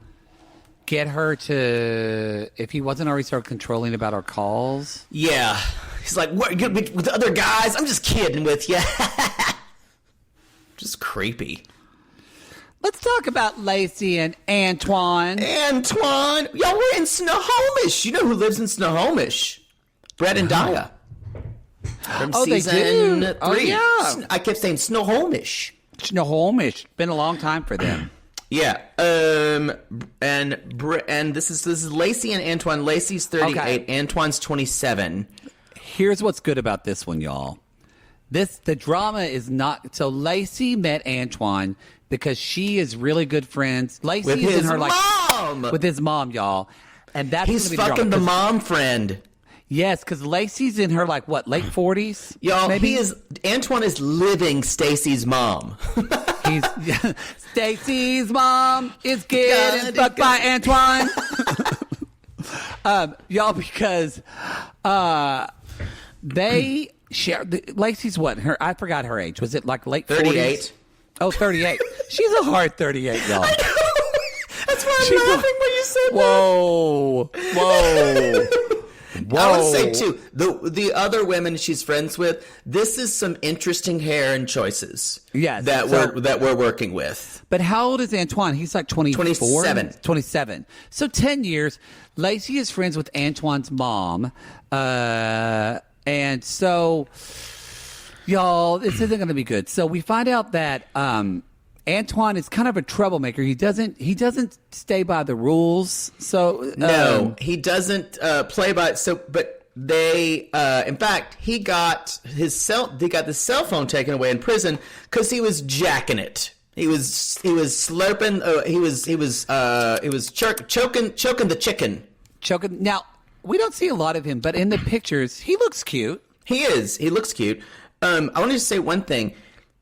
get her to... If he wasn't already started controlling about our calls... Yeah. He's like, what, you're with the other guys? I'm just kidding with you. Just creepy. Let's talk about Lacey and Antoine. Antoine! Y'all, we're in Snohomish. You know who lives in Snohomish? Brett and Daya. From season 3. Oh, yeah. I kept saying Snohomish. Snohomish. Been a long time for them. Yeah. And this is Lacey and Antoine. Lacey's 38. Okay. Antoine's 27. Here's what's good about this one, y'all. The drama is not... So Lacey met Antoine because she is really good friends. Lacey is in her mom! With his mom, y'all. And that's he's fucking the mom friend. Yes, because Lacey's in her late 40s. Y'all, maybe? Antoine is living Stacy's mom. Stacy's mom is getting fucked by Antoine. Y'all, because they share. Lacey's what? I forgot her age. Was it like late 38? 40s? Oh, 38. She's a hard 38, y'all. I know. That's why I'm laughing when you said that. Whoa. I would say, too, the other women she's friends with, this is some interesting hair and choices that we're working with. But how old is Antoine? He's like 24? 27. So 10 years. Lacey is friends with Antoine's mom. And so, y'all, this isn't going to be good. So we find out that Antoine is kind of a troublemaker. He doesn't stay by the rules. So no, he doesn't play by. But they, in fact, he got the cell phone taken away in prison because he was jacking it. He was slurping. He was choking the chicken. choking. Now, we don't see a lot of him, but in the pictures, he looks cute. He is. He looks cute. I wanted to say one thing.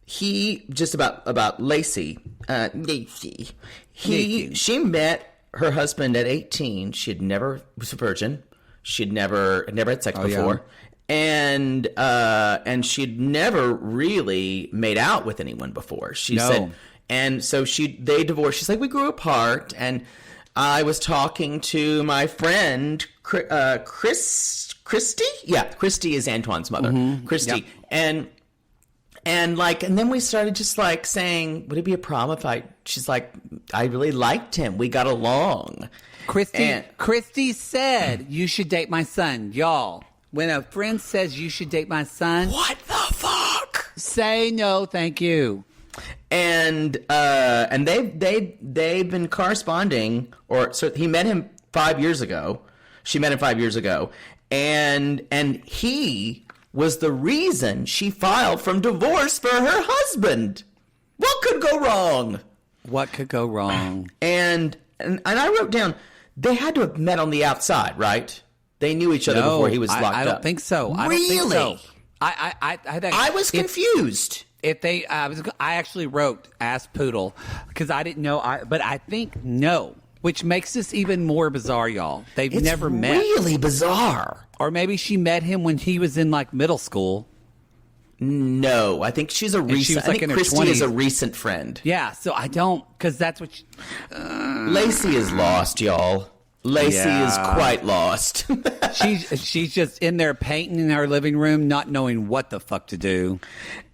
He just about Lacey. Lacey. She met her husband at 18. She had never was a virgin. She'd never had sex before, and she'd never really made out with anyone before. She said, and so they divorced. She's like, we grew apart, and I was talking to my friend Christy. Yeah, Christy is Antoine's mother. Mm-hmm. Christy, yep. And then we started just like saying, would it be a problem if she's like, I really liked him. We got along. Christy said, you should date my son. Y'all, when a friend says you should date my son. What the fuck? Say no, thank you. And they've been corresponding, so he met him 5 years ago. She met him 5 years ago. And he was the reason she filed for divorce for her husband. What could go wrong? What could go wrong? And I wrote down, they had to have met on the outside, right? They knew each other before he was locked up. I don't think so. Really? I was confused. I actually wrote ask Poodle because I didn't know. But I think no, which makes this even more bizarre, y'all. They've never met. It's really bizarre. Or maybe she met him when he was in like middle school. No, I think she's a recent. I think Christy is a recent friend. Yeah, so I don't because that's what. Lacey is lost, y'all. Lacey is quite lost. she's just in there painting in her living room, not knowing what the fuck to do.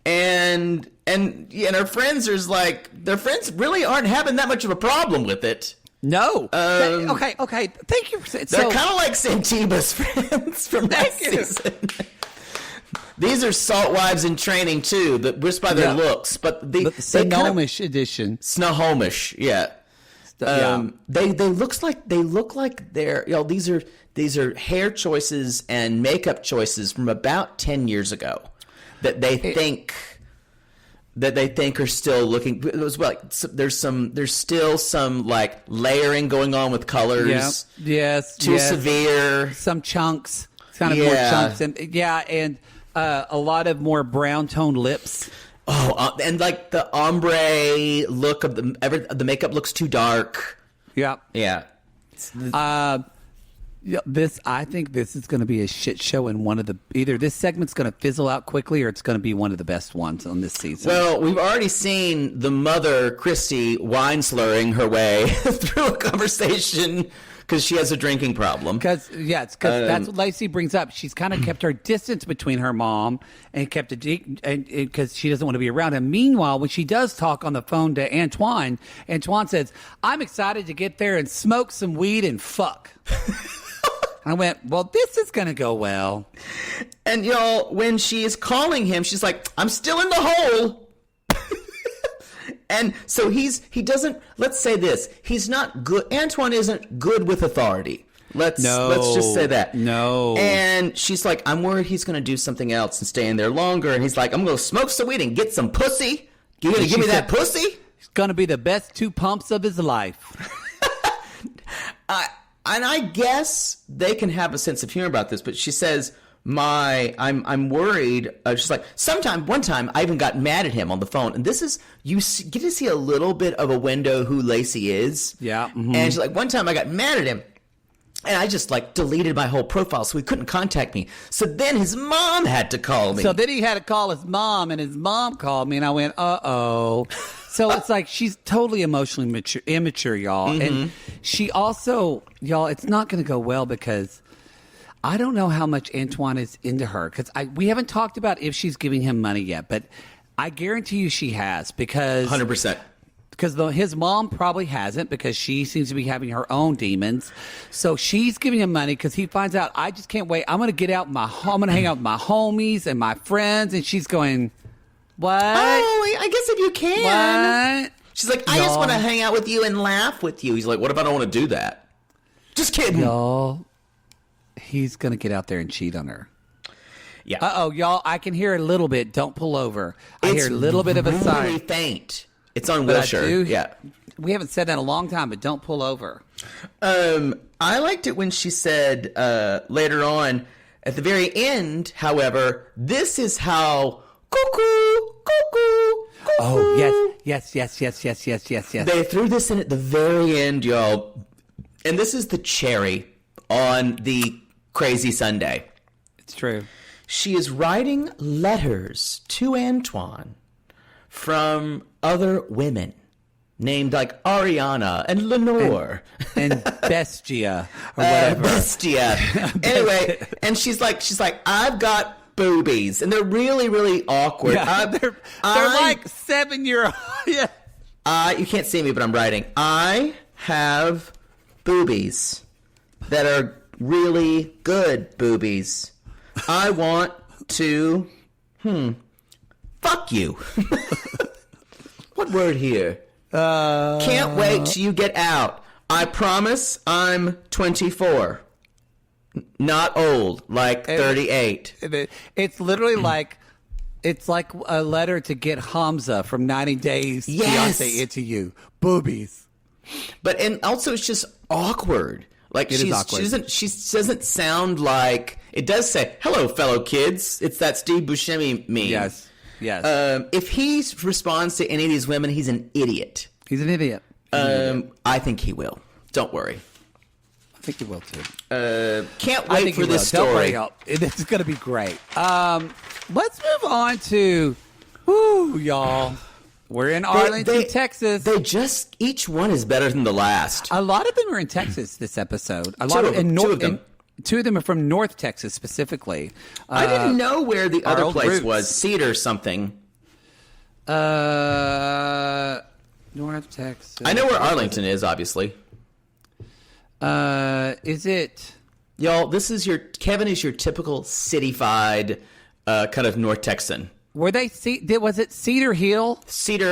And her friends are like, their friends really aren't having that much of a problem with it. No. Okay. Thank you. They're kind of like Santiba's friends from last season. These are salt wives in training too, just by their looks. But the Snohomish edition. Snohomish, yeah. They look like they're these are hair choices and makeup choices from about 10 years ago that they think are still looking. It was like there's still some like layering going on with colors. Yes. Too severe. Some chunks. It's kind of more chunks and a lot of more brown toned lips. Oh, and like the ombre look of the makeup looks too dark. Yeah. I think this is going to be a shit show, and either this segment's going to fizzle out quickly, or it's going to be one of the best ones on this season. Well, we've already seen the mother Christy wine slurring her way through a conversation. Because she has a drinking problem. Because that's what Lacey brings up. She's kind of kept her distance between her mom and kept it because she doesn't want to be around him. Meanwhile, when she does talk on the phone to Antoine says, "I'm excited to get there and smoke some weed and fuck." I went, well, this is going to go well. And y'all, when she is calling him, she's like, "I'm still in the hole." And so he doesn't, let's say this, he's not good. Antoine isn't good with authority. Let's just say that. No. And she's like, I'm worried he's going to do something else and stay in there longer. And he's like, I'm going to smoke some weed and get some pussy. You going to give me that pussy? It's going to be the best 2 pumps of his life. And I guess they can have a sense of humor about this, but she says, I'm worried. She's like, one time I even got mad at him on the phone. And this is, get to see a little bit of a window who Lacey is. Yeah. Mm-hmm. And she's like, one time I got mad at him and I just like deleted my whole profile so he couldn't contact me. So then his mom had to call me. So then he had to call his mom, and his mom called me, and I went, uh-oh. So it's like she's totally emotionally immature, y'all. Mm-hmm. And she also, y'all, it's not going to go well because I don't know how much Antoine is into her, because we haven't talked about if she's giving him money yet, but I guarantee you she has, because 100%. Because his mom probably hasn't, because she seems to be having her own demons. So she's giving him money because he finds out, I just can't wait. I'm going to get out I'm going to hang out with my homies and my friends. And she's going, what? Oh, I guess if you can. What? She's like, I just want to hang out with you and laugh with you. He's like, what if I don't want to do that? Just kidding. Y'all, he's going to get out there and cheat on her. Yeah. Uh-oh, y'all, I can hear a little bit. Don't pull over. I hear a little bit of a sign. It's really faint. It's on Wilshire. Yeah. We haven't said that in a long time, but don't pull over. I liked it when she said later on, at the very end, however, this is how cuckoo, cuckoo, cuckoo. Oh, yes. They threw this in at the very end, y'all. And this is the cherry on the crazy sundae. It's true. She is writing letters to Antoine from other women named like Ariana and Lenore and Bestia or whatever. Bestia. Anyway, and she's like, I've got boobies, and they're really, really awkward. Yeah, they're like 7-year-old. Yeah. You can't see me, but I'm writing. I have boobies that are really good boobies. I want to, fuck you. What word here? Can't wait till you get out. I promise I'm 24. Not old, like 38. It's literally like, it's like a letter to get Hamza from 90 Days Yes. Fiancé into you. Boobies. But, and also it's just awkward. Like It is awkward. She doesn't sound like, it does say, hello, fellow kids. It's that Steve Buscemi meme. Yes. If he responds to any of these women, he's an idiot. He's an idiot. I think he will. Don't worry. I think he will too. Can't I wait think for he this will. Don't story. worry, it's going to be great. Let's move on to, y'all. We're in Arlington, Texas. They just, each one is better than the last. A lot of them are in Texas this episode. Two of them. Two of them are from North Texas specifically. I didn't know where the other old place roots. was. Cedar something. North Texas. I know where Arlington is, obviously. Is it? Y'all, Kevin is your typical city-fied kind of North Texan. Were they? Was it Cedar Hill? Cedar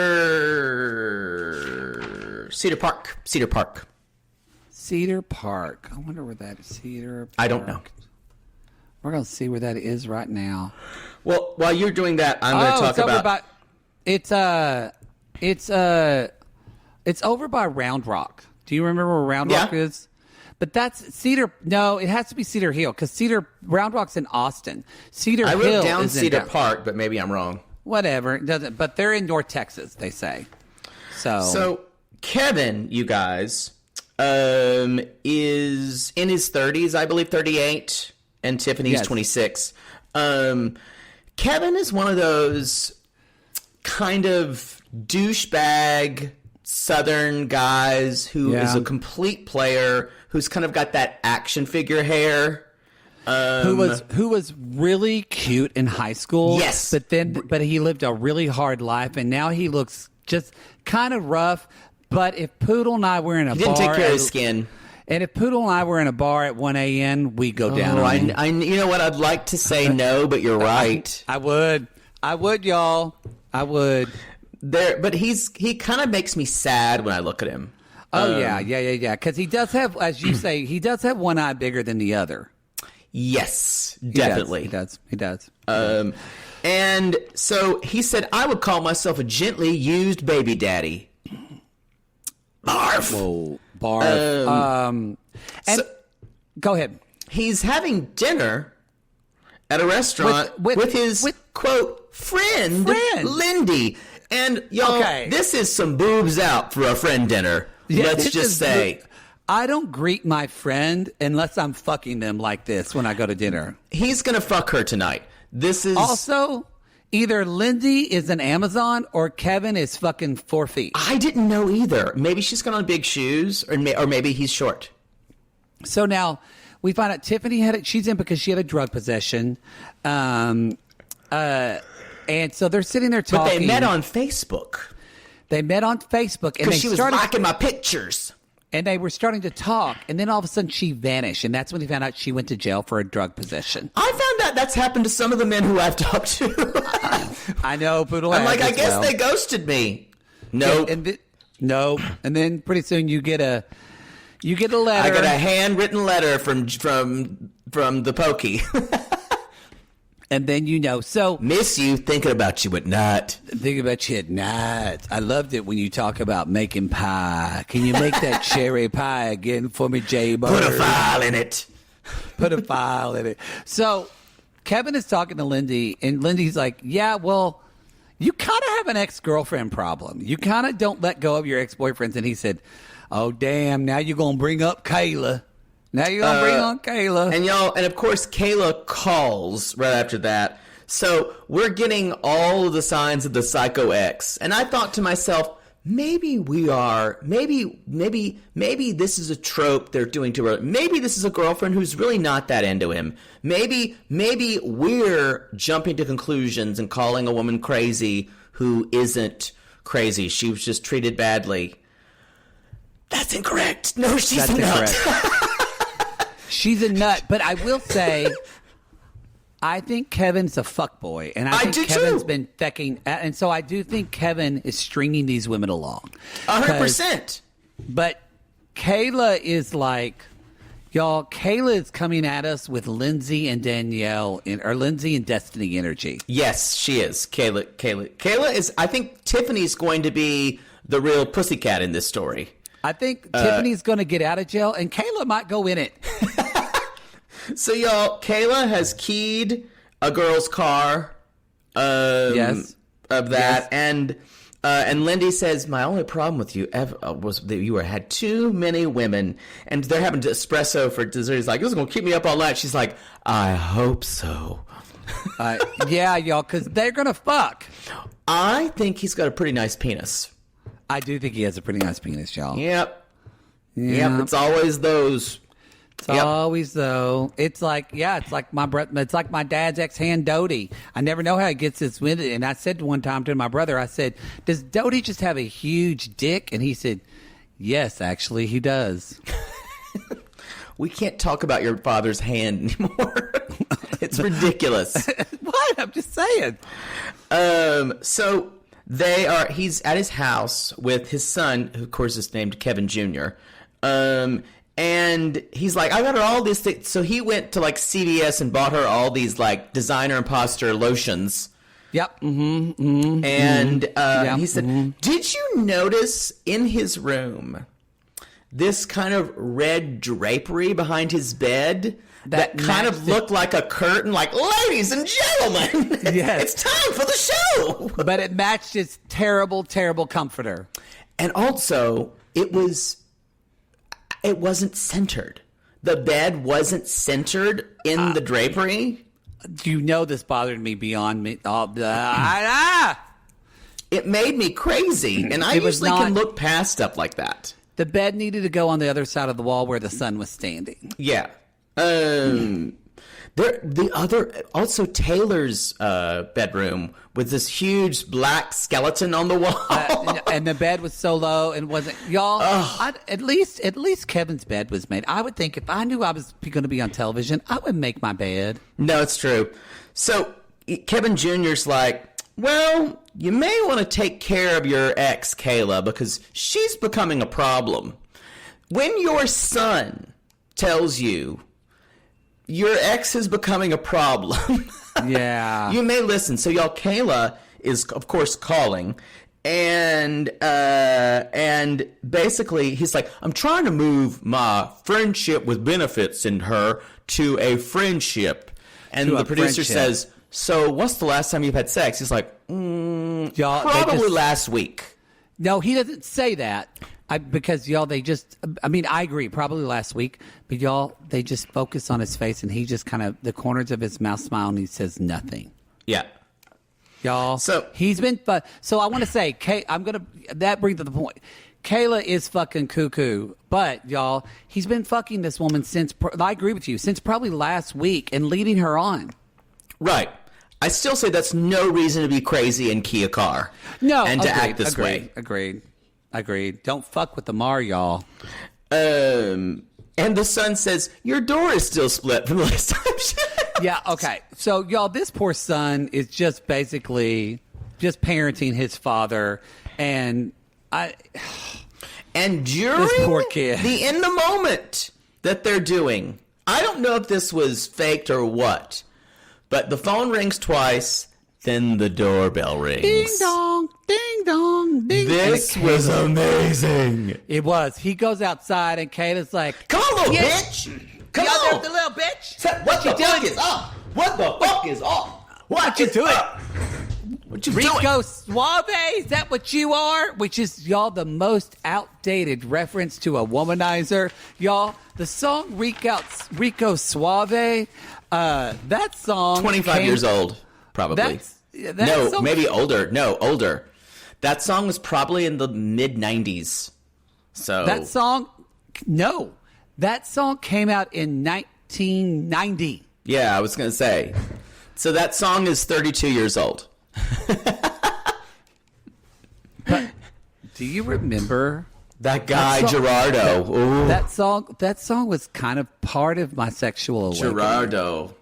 Park. Cedar Park. I wonder where that is. Cedar Park. I don't know. We're going to see where that is right now. Well, while you're doing that, I'm going to talk about... It's over by Round Rock. Do you remember where Round Rock is? But that's Cedar. No, it has to be Cedar Hill because Round Rock's in Austin. Cedar Hill. I wrote down is Cedar Park, but maybe I'm wrong. Whatever, it doesn't. But they're in North Texas, they say. So Kevin, you guys, is in his 30s, I believe, 38, and Tiffany's 26. Kevin is one of those kind of douchebag Southern guys who is a complete player, who's kind of got that action figure hair. Who was really cute in high school. Yes. But he lived a really hard life, and now he looks just kind of rough. But if Poodle and I were in a bar... He didn't take care of his skin. And if Poodle and I were in a bar at 1 a.m., we'd go down on him. You know what? I'd like to say no, but you're right. I would, y'all. I would. But he kind of makes me sad when I look at him. Oh, yeah. Because he does have, as you say, he does have one eye bigger than the other. Yes, definitely. He does. And so he said, I would call myself a gently used baby daddy. Barf. Whoa, barf. Go ahead. He's having dinner at a restaurant with his quote, friend, Lindy. And y'all, this is some boobs out for a friend dinner. Yeah, let's just say. I don't greet my friend unless I'm fucking them like this when I go to dinner. He's going to fuck her tonight. This is... Also, either Lindy is an Amazon or Kevin is fucking 4 feet. I didn't know either. Maybe she's got on big shoes or maybe he's short. So now we find out Tiffany she's in because she had a drug possession. And so they're sitting there talking. But they met on Facebook. And she was liking my pictures. And they were starting to talk, and then all of a sudden she vanished, and that's when he found out she went to jail for a drug possession. I found out that's happened to some of the men who I've talked to. I know, Poodle. I'm like, I guess they ghosted me. Nope. No. And then pretty soon you get a letter. I get a handwritten letter from the pokey. And then, so Miss you, thinking about you at night. think about you at night. I loved it when you talk about making pie. Can you make that cherry pie again for me, J-Bird? Put a file in it. Put a file in it. So Kevin is talking to Lindy, and Lindy's like, yeah, well, you kind of have an ex-girlfriend problem. You kind of don't let go of your ex-boyfriends. And he said, oh, damn, now you're going to bring up Kaylah. Now you're going to bring on Kaylah. And of course, Kaylah calls right after that. So we're getting all of the signs of the psycho ex. And I thought to myself, maybe this is a trope they're doing to her. Maybe this is a girlfriend who's really not that into him. Maybe we're jumping to conclusions and calling a woman crazy who isn't crazy. She was just treated badly. That's incorrect. No, she's not. She's a nut, but I will say, I think Kevin's a fuckboy, and I think Kevin's been fecking, and so I do think Kevin is stringing these women along. 100%. But Kaylah is like, y'all, Kaylah is coming at us with Lindsay and Danielle, or Lindsay and Destiny energy. Yes, she is. Kaylah is, I think Tiffany's going to be the real pussycat in this story. I think Tiffany's going to get out of jail, and Kaylah might go in it. So, y'all, Kaylah has keyed a girl's car. Yes. Of that, yes. And Lindy says, my only problem with you ever was that you had too many women, and they're having espresso for dessert. He's like, this is going to keep me up all night. She's like, I hope so. Yeah, y'all, because they're going to fuck. I think he's got a pretty nice penis. I do think he has a pretty nice penis, y'all. Yep. It's always those. Always though. It's like it's like my dad's ex-hand Dodie. I never know how he gets this with it. And I said one time to my brother, I said, does Dodie just have a huge dick? And he said, yes, actually he does. We can't talk about your father's hand anymore. It's ridiculous. What? I'm just saying. So he's at his house with his son, who of course is named Kevin Jr. And he's like, I got her all these things. So he went to like CVS and bought her all these like designer imposter lotions. Yep. Mm-hmm. And he said, did you notice in his room this kind of red drapery behind his bed that kind of looked like a curtain? Like, ladies and gentlemen, yes, it's time for the show. But it matched his terrible, terrible comforter. And also, it wasn't centered. The bed wasn't centered in the drapery. You know this bothered me beyond me. It made me crazy. And I usually can look past stuff like that. The bed needed to go on the other side of the wall where the sun was standing. Yeah. Also Taylor's bedroom with this huge black skeleton on the wall, and the bed was so low and wasn't, y'all. At least Kevin's bed was made. I would think if I knew I was going to be on television, I would make my bed. No, it's true. So Kevin Jr.'s like, well, you may want to take care of your ex Kaylah because she's becoming a problem. When your son tells you your ex is becoming a problem, yeah, you may listen. So y'all, Kaylah is of course calling, and basically he's like, I'm trying to move my friendship with benefits in her to a friendship, and the producer says, so what's the last time you've had sex? He's like, y'all, probably last week. No, he doesn't say that. Because, y'all, I agree, probably last week, but, y'all, they just focus on his face, and he just kind of, the corners of his mouth smile, and he says nothing. Yeah. Y'all. So he's been, so I want to say, that brings to the point. Kaylah is fucking cuckoo, but, y'all, he's been fucking this woman since, I agree with you, since probably last week and leading her on. Right. I still say that's no reason to be crazy and key a car. No. And to act this way. Agreed. Don't fuck with the Mar, y'all. And the son says, your door is still split from the last time. Yeah, okay. So, y'all, this poor son is just basically just parenting his father. And during this poor kid. in the moment that they're doing, I don't know if this was faked or what, But the phone rings twice, then the doorbell rings. Ding dong, ding dong, ding. This was amazing. It was. He goes outside and Kaylah's like, Come on, little bitch. Come "Y'all there, on. the little bitch. What the fuck is up? What the fuck is up? What you doing? What you Rico doing? Suave, is that what you are?" Which is, y'all, the most outdated reference to a womanizer. Y'all, the song Rico Suave, that song 25 years old, probably. No, song, maybe older. No, older. That song was probably in the mid-90s. So that song came out in 1990. Yeah, I was going to say. So that song is 32 years old. But do you remember That guy, that song, Gerardo. Ooh. That song was kind of part of my sexual awakening. Gerardo.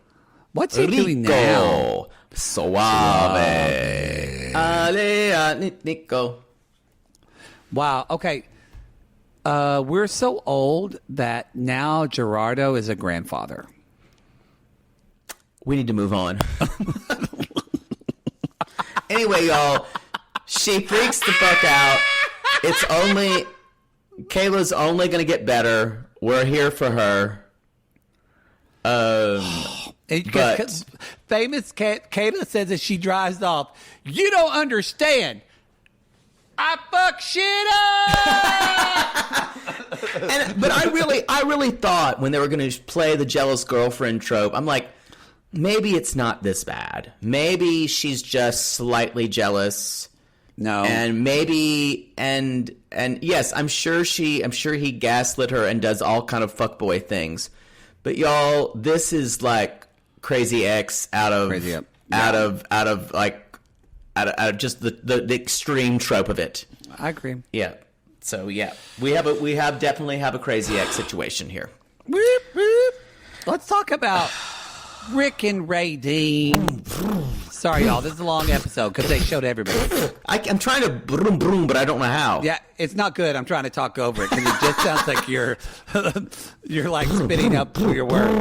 What's he doing now? Suave. Ale, Nico. Wow. Okay. We're so old that now Gerardo is a grandfather. We need to move on. Anyway, y'all, she freaks the fuck out. Kaylah's only going to get better. We're here for her. But famous Kaylah says as she drives off, "You don't understand. I fuck shit up." but I really thought when they were going to play the jealous girlfriend trope, I'm like, maybe it's not this bad. Maybe she's just slightly jealous. No. And maybe and yes, I'm sure he gaslit her and does all kind of fuckboy things. But y'all, this is like Crazy Ex out of just the extreme trope of it. I agree. Yeah. So yeah, we definitely have a Crazy Ex situation here. Whoop, whoop. Let's talk about Rick and Ray Dean. Sorry, y'all. This is a long episode because they showed everybody. I'm trying to broom broom, but I don't know how. Yeah, it's not good. I'm trying to talk over it because it just sounds like you're like spitting up your word.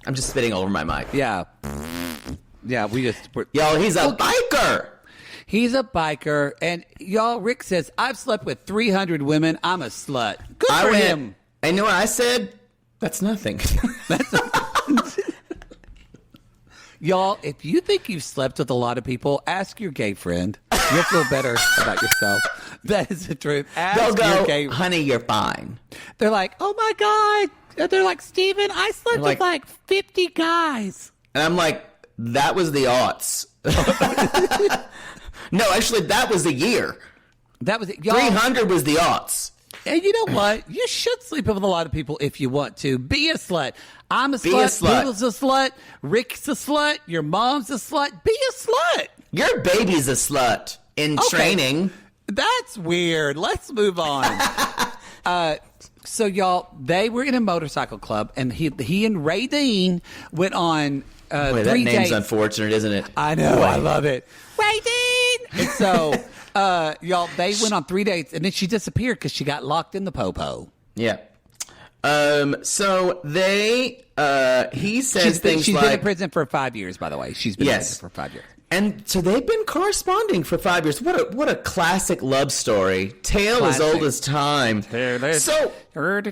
I'm just spitting all over my mic. Yeah. Yeah, Yo, he's a biker. He's a biker, and y'all, Rick says, "I've slept with 300 women. I'm a slut." Good for him. I know what I said. That's nothing. Y'all, if you think you've slept with a lot of people, ask your gay friend. You'll feel better about yourself. That is the truth. Ask your gay friend. "Honey, you're fine." They're like, "Oh my God." They're like, "Steven, I slept with like 50 guys. And I'm like, that was the aughts. No, actually, that was the year. That was it. Y'all, 300 was the aughts. And you know what? You should sleep with a lot of people if you want to. Be a slut. I'm a slut. Doodle's a slut. Rick's a slut. Your mom's a slut. Be a slut. Your baby's a slut in training. That's weird. Let's move on. So, y'all, they were in a motorcycle club, and he and Ray Dean went on 3 dates. That name's unfortunate, isn't it? I know. Boy. I love it. Ray Dean! And so, y'all, they went on 3 dates, and then she disappeared because she got locked in the popo. Yeah. So they, he says she's been in prison for 5 years, by the way. She's been in prison for 5 years. And so they've been corresponding for 5 years. What a classic love story. Tale as old as time. So we're at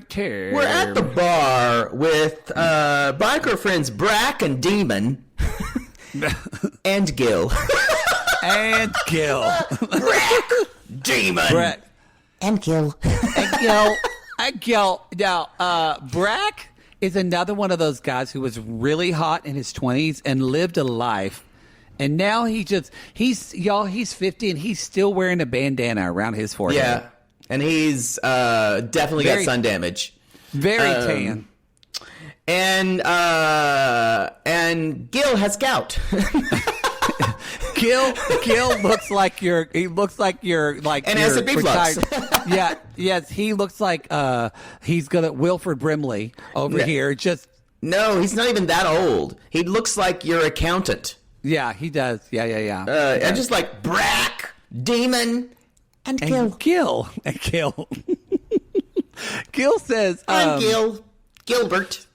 the bar with biker friends Brack and Demon and Gil. And Gil. Brack, Demon. Brack. And Gil. And Gil. Now, Brack is another one of those guys who was really hot in his 20s and lived a life. And now he's 50 and he's still wearing a bandana around his forehead. Yeah. And he's definitely got sun damage. Very tan. And Gil has gout. Gil looks like you're like and has a reflux. Yeah, yes, he looks like he's gonna Wilford Brimley over here. Just no, he's not even that old. He looks like your accountant. Yeah, he does. Yeah. And just like Brack, Demon, and Gil. And Gil. Gil says, I'm Gilbert.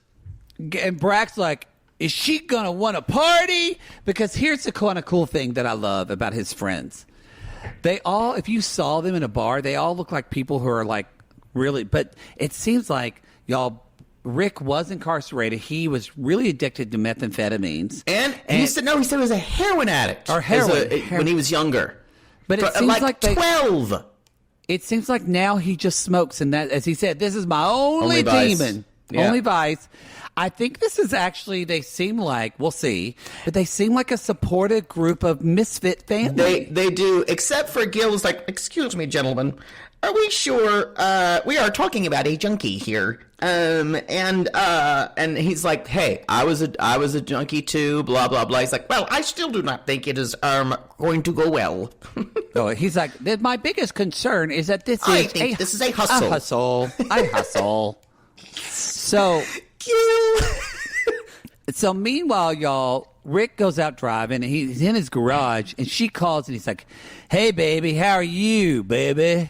And Brack's like, is she going to want to party? Because here's the kind of cool thing that I love about his friends. They all, if you saw them in a bar, they all look like people who are like really, but it seems like, y'all, Rick was incarcerated. He was really addicted to methamphetamines. And he said he he was a heroin addict. Or heroin. When he was younger. But it seems like 12. It seems like now he just smokes. And that, as he said, this is my only demon. Yeah. Only vice. I think this is actually, they seem like, we'll see, but they seem like a supported group of misfit family. They do, except for Gil's like, excuse me, gentlemen, are we sure we are talking about a junkie here? And he's like, hey, I was a junkie too, blah, blah, blah. He's like, well, I still do not think it is going to go well. He's like, my biggest concern is that this is a hustle. I hustle. So... So meanwhile, y'all, Rick goes out driving, and he's in his garage, and she calls, and he's like, hey, baby, how are you, baby?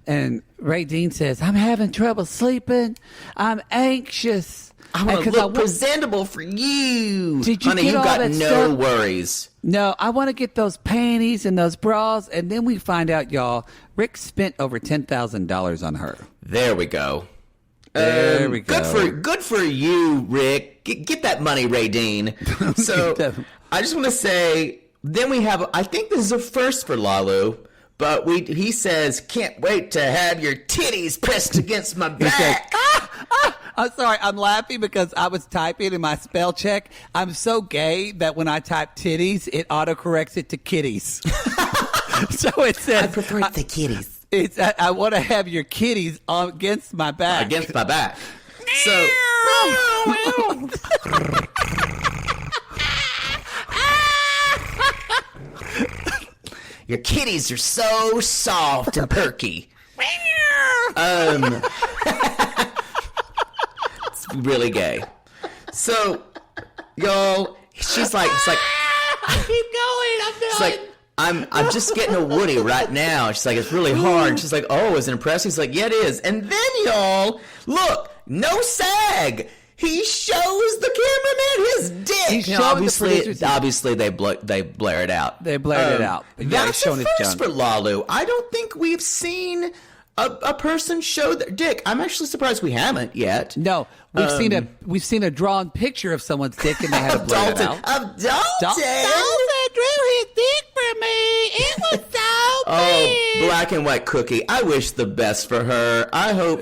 And Ray Dean says, I'm having trouble sleeping. I'm anxious. I want to look presentable for you. Did you Honey, get you all got that no stuff? worries. No, I want to get those panties and those bras, and then we find out, y'all, Rick spent over $10,000 on her. There we go. There we go. Good for you, Rick. Get that money, Ray Dean. So I just want to say, then we have, I think this is a first for Lalu, but he says, can't wait to have your titties pressed against my back. I'm sorry, I'm laughing because I was typing in my spell check. I'm so gay that when I type titties, it autocorrects it to kitties. So it says, I prefer the kitties. I want to have your kitties against my back. Against my back. So. Your kitties are so soft and perky. It's really gay. So, y'all, she's like, it's like, keep going. I'm done. She's like, I'm just getting a Woody right now. She's like, it's really hard. She's like, oh, is it impressive? He's like, yeah, it is. And then, y'all, look, no sag. He shows the cameraman his dick. He's Obviously, they blare it out. They blared it out. Yeah, that's a first for Lalu. I don't think we've seen a person show their dick. I'm actually surprised we haven't yet. No, we've seen a drawn picture of someone's dick and they had to blur it out. Of Dalton. Dalton drew his dick for me. It was so big. Black and white cookie. I wish the best for her. I hope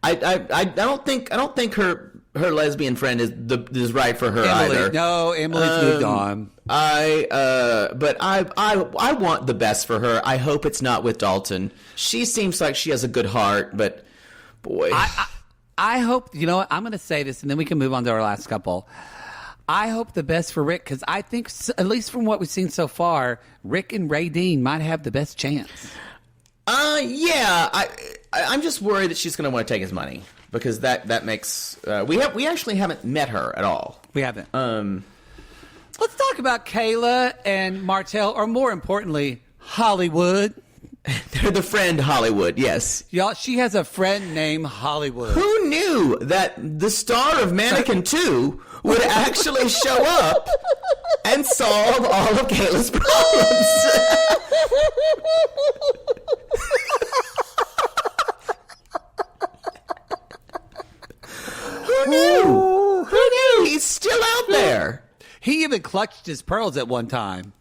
I don't think her lesbian friend is right for her Emily. either. No, Emily's moved on. But I want the best for her. I hope it's not with Dalton. She seems like she has a good heart, but boy. I hope, you know what, I'm going to say this and then we can move on to our last couple. I hope the best for Rick because I think, at least from what we've seen so far, Rick and Ray Dean might have the best chance. Yeah. I'm just worried that she's going to want to take his money because that makes we actually haven't met her at all. We haven't. Let's talk about Kaylah and Martell, or more importantly, Hollywood. They're the friend Hollywood, yes. Y'all, she has a friend named Hollywood. Who knew that the star of Mannequin 2 would actually show up and solve all of Kaylah's problems? Who knew? Who knew? He's still out there. He even clutched his pearls at one time.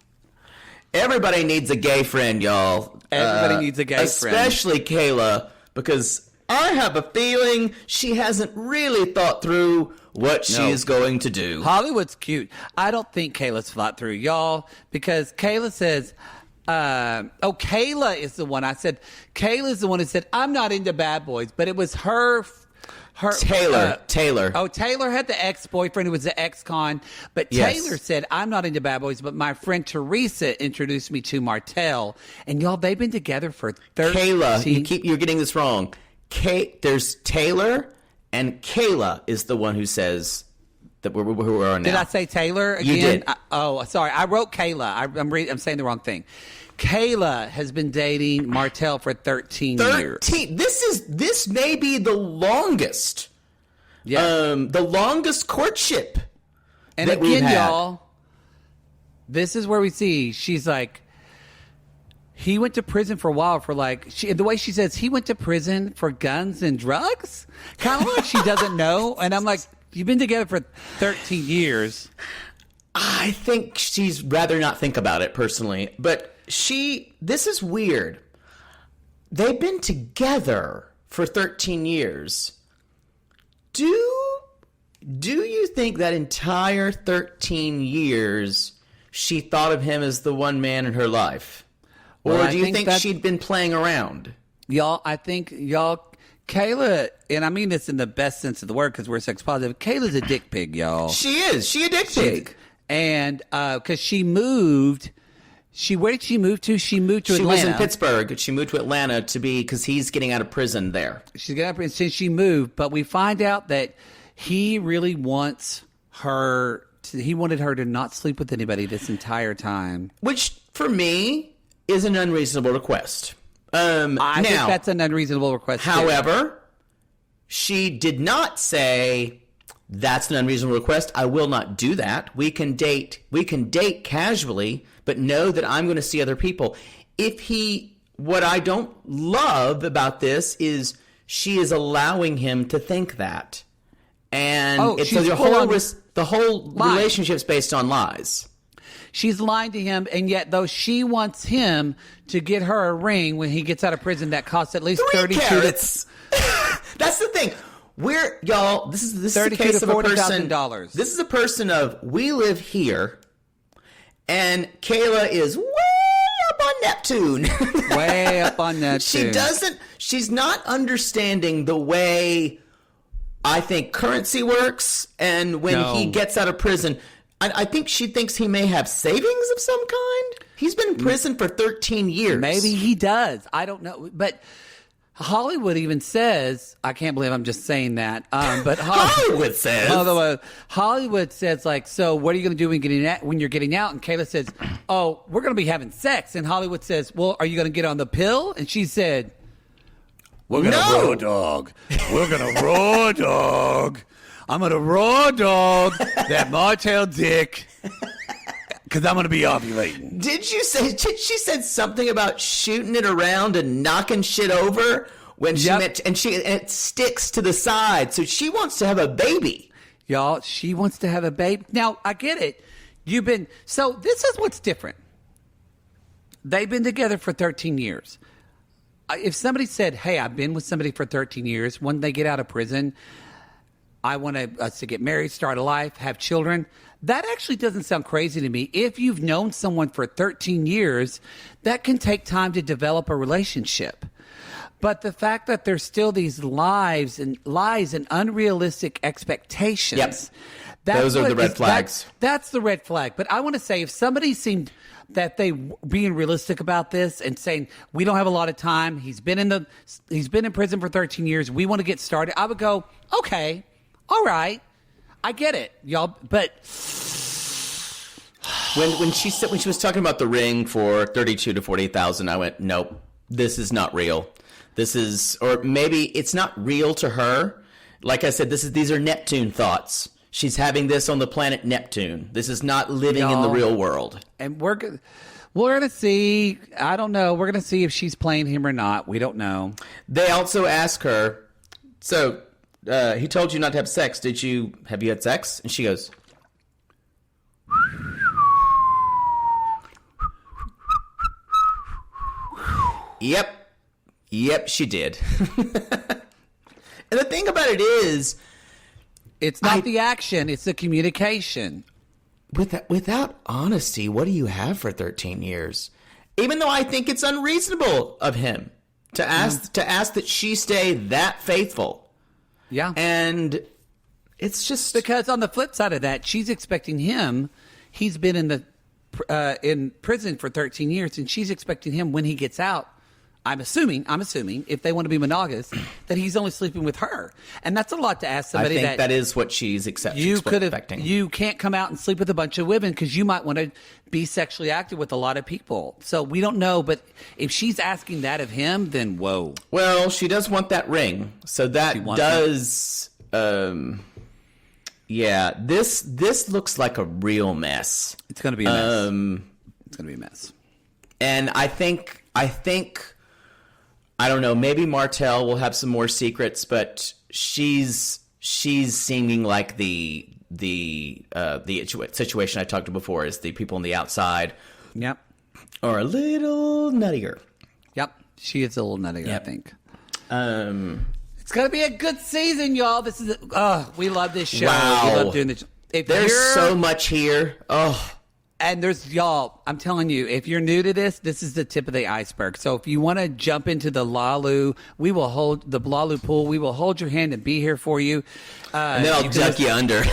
Everybody needs a gay friend, y'all. Everybody needs a gay friend. Especially Kaylah, because I have a feeling she hasn't really thought through what she is going to do. Hollywood's cute. I don't think Kaylah's thought through, y'all, because Kaylah says, Kaylah is the one. I said, Kaylah is the one who said, I'm not into bad boys, but it was her Tayler. Oh, Tayler had the ex-boyfriend who was the ex-con, but Tayler said, I'm not into bad boys, but my friend Teresa introduced me to Martell, and y'all, they've been together for 13... Kaylah, you're getting this wrong. There's Tayler, and Kaylah is the one who says that we're on now. Did I say Tayler again? You did. Sorry. I wrote Kaylah. I'm saying the wrong thing. Kaylah has been dating Martell for 13 years. This may be the longest Yeah. The longest courtship. And that we've again, had. y'all, this is where we see she's like, he went to prison for a while for like, the way she says, he went to prison for guns and drugs? Kind of like she doesn't know. And I'm like, you've been together for 13 years. I think she's rather not think about it personally. But this is weird. They've been together for 13 years. Do you think that entire 13 years she thought of him as the one man in her life? Or do you think she'd been playing around? Y'all, I think Kaylah, and I mean this in the best sense of the word because we're sex positive, Kaylah's a dick pig, y'all. She is. She a dick pig. And because she moved, where did she move to? She moved to Atlanta. She was in Pittsburgh. She moved to Atlanta because he's getting out of prison there. She's getting out of prison since she moved, but we find out that he really wants her, he wanted her to not sleep with anybody this entire time. Which, for me, is an unreasonable request. I think that's an unreasonable request. However, she did not say that's an unreasonable request. I will not do that. We can date casually, but know that I'm going to see other people. What I don't love about this is she is allowing him to think that, and the whole relationship's based on lies. She's lying to him, and yet, though, she wants him to get her a ring when he gets out of prison that costs at least 32 carats. That's the thing. Y'all, this is the case of a person. This is a person of, we live here, and Kaylah is way up on Neptune. Way up on Neptune. She's not understanding the way I think currency works, and when he gets out of prison, I think she thinks he may have savings of some kind. He's been in prison for 13 years. Maybe he does. I don't know. But Hollywood even says, I can't believe I'm just saying that. But Hollywood says, like, so what are you going to do when you're getting out? And Kaylah says, oh, we're going to be having sex. And Hollywood says, well, are you going to get on the pill? And she said, we're going to raw dog. We're going to raw dog. I'm going to raw dog that Martell dick because I'm going to be ovulating. She said something about shooting it around and knocking shit over when she met, and it sticks to the side. So she wants to have a baby. Y'all, she wants to have a baby. Now, I get it. So this is what's different. They've been together for 13 years. If somebody said, hey, I've been with somebody for 13 years, when they get out of prison, I want us to get married, start a life, have children. That actually doesn't sound crazy to me. If you've known someone for 13 years, that can take time to develop a relationship. But the fact that there's still these lies and unrealistic expectations. Yep. Those are the red flags. That's the red flag. But I want to say, if somebody seemed that they being realistic about this and saying, we don't have a lot of time, he's been in prison for 13 years, we want to get started, I would go, okay. All right, I get it, y'all. But when she was talking about the ring for 32 to 40,000, I went, nope, this is not real. Or maybe it's not real to her. Like I said, these are Neptune thoughts. She's having this on the planet Neptune. This is not living in the real world. And we're gonna see. I don't know. We're gonna see if she's playing him or not. We don't know. They also ask her, so. He told you not to have sex. Have you had sex? And she goes, Yep, she did. And the thing about it is, it's not the action, it's the communication. Without honesty, what do you have for 13 years? Even though I think it's unreasonable of him to ask that she stay that faithful. Yeah. And it's just because on the flip side of that, she's expecting him. He's been in prison for 13 years, and she's expecting him when he gets out. I'm assuming, if they want to be monogamous, that he's only sleeping with her. And that's a lot to ask somebody. I think that is what she's expecting. You can't come out and sleep with a bunch of women because you might want to be sexually active with a lot of people. So we don't know, but if she's asking that of him, then whoa. Well, she does want that ring. So that does yeah, this looks like a real mess. It's going to be a mess. It's going to be a mess. And I think I don't know, maybe Martell will have some more secrets, but she's seeming like the situation I talked to before is the people on the outside. Yep. Are a little nuttier. Yep. She is a little nuttier, Yep. I think. It's going to be a good season, y'all. This is we love this show. Wow. We love doing this. There's so much here. Oh. And there's, y'all, I'm telling you, if you're new to this is the tip of the iceberg. So if you want to jump into the Lalu, we will hold the Lalu pool. We will hold your hand and be here for you. And then I'll duck you under.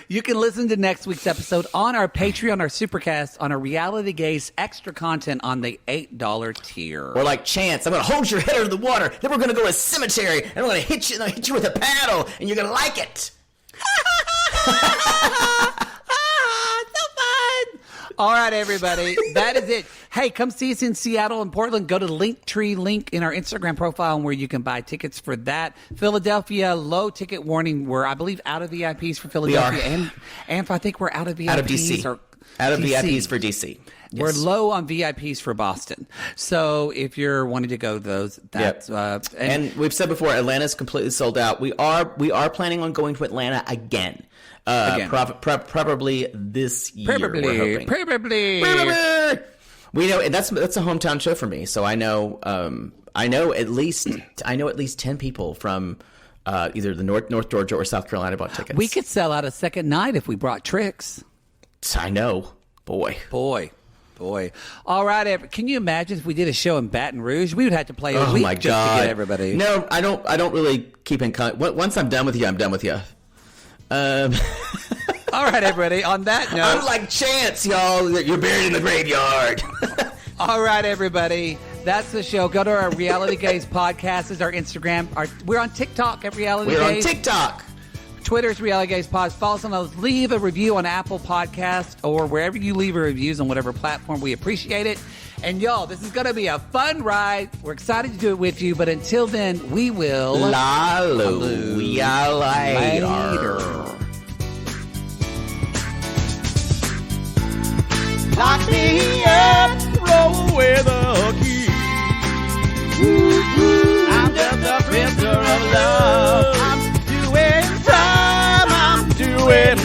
You can listen to next week's episode on our Patreon, our Supercast, on our Reality Gaze extra content on the $8 tier. Or like Chance, I'm going to hold your head under the water. Then we're going to go to a cemetery and I'm going to hit you with a paddle and you're going to like it. All right, everybody. That is it. Hey, come see us in Seattle and Portland. Go to the Linktree link in our Instagram profile where you can buy tickets for that. Philadelphia, low ticket warning. We're, I believe, out of VIPs for Philadelphia. And I think we're out of VIPs. Out of DC. Out of VIPs for DC. Yes. We're low on VIPs for Boston. So if you're wanting to go to those, that's... Yep. And we've said before, Atlanta's completely sold out. We are planning on going to Atlanta again. Probably this year. We're hoping. Probably. We know that's a hometown show for me, so I know at least 10 people from either the North Georgia or South Carolina bought tickets. We could sell out a second night if we brought tricks. I know, boy. All right, can you imagine if we did a show in Baton Rouge? We would have to play a week just to get everybody. No, I don't really keep in contact. Once I'm done with you, I'm done with you. All right, everybody. On that note, I'm like Chance, y'all. You're buried in the graveyard. All right, everybody. That's the show. Go to our Reality Gaze podcast. Is our Instagram. We're on TikTok at Reality Gaze. We're on TikTok. Twitter's Reality Gaze Pod. Follow us on those. Leave a review on Apple Podcast or wherever you leave a reviews on whatever platform. We appreciate it. And y'all, this is going to be a fun ride. We're excited to do it with you. But until then, we will. Lalu. Later. Lock me up, roll away the key. I'm just a prisoner of love. I'm doing time, I'm doing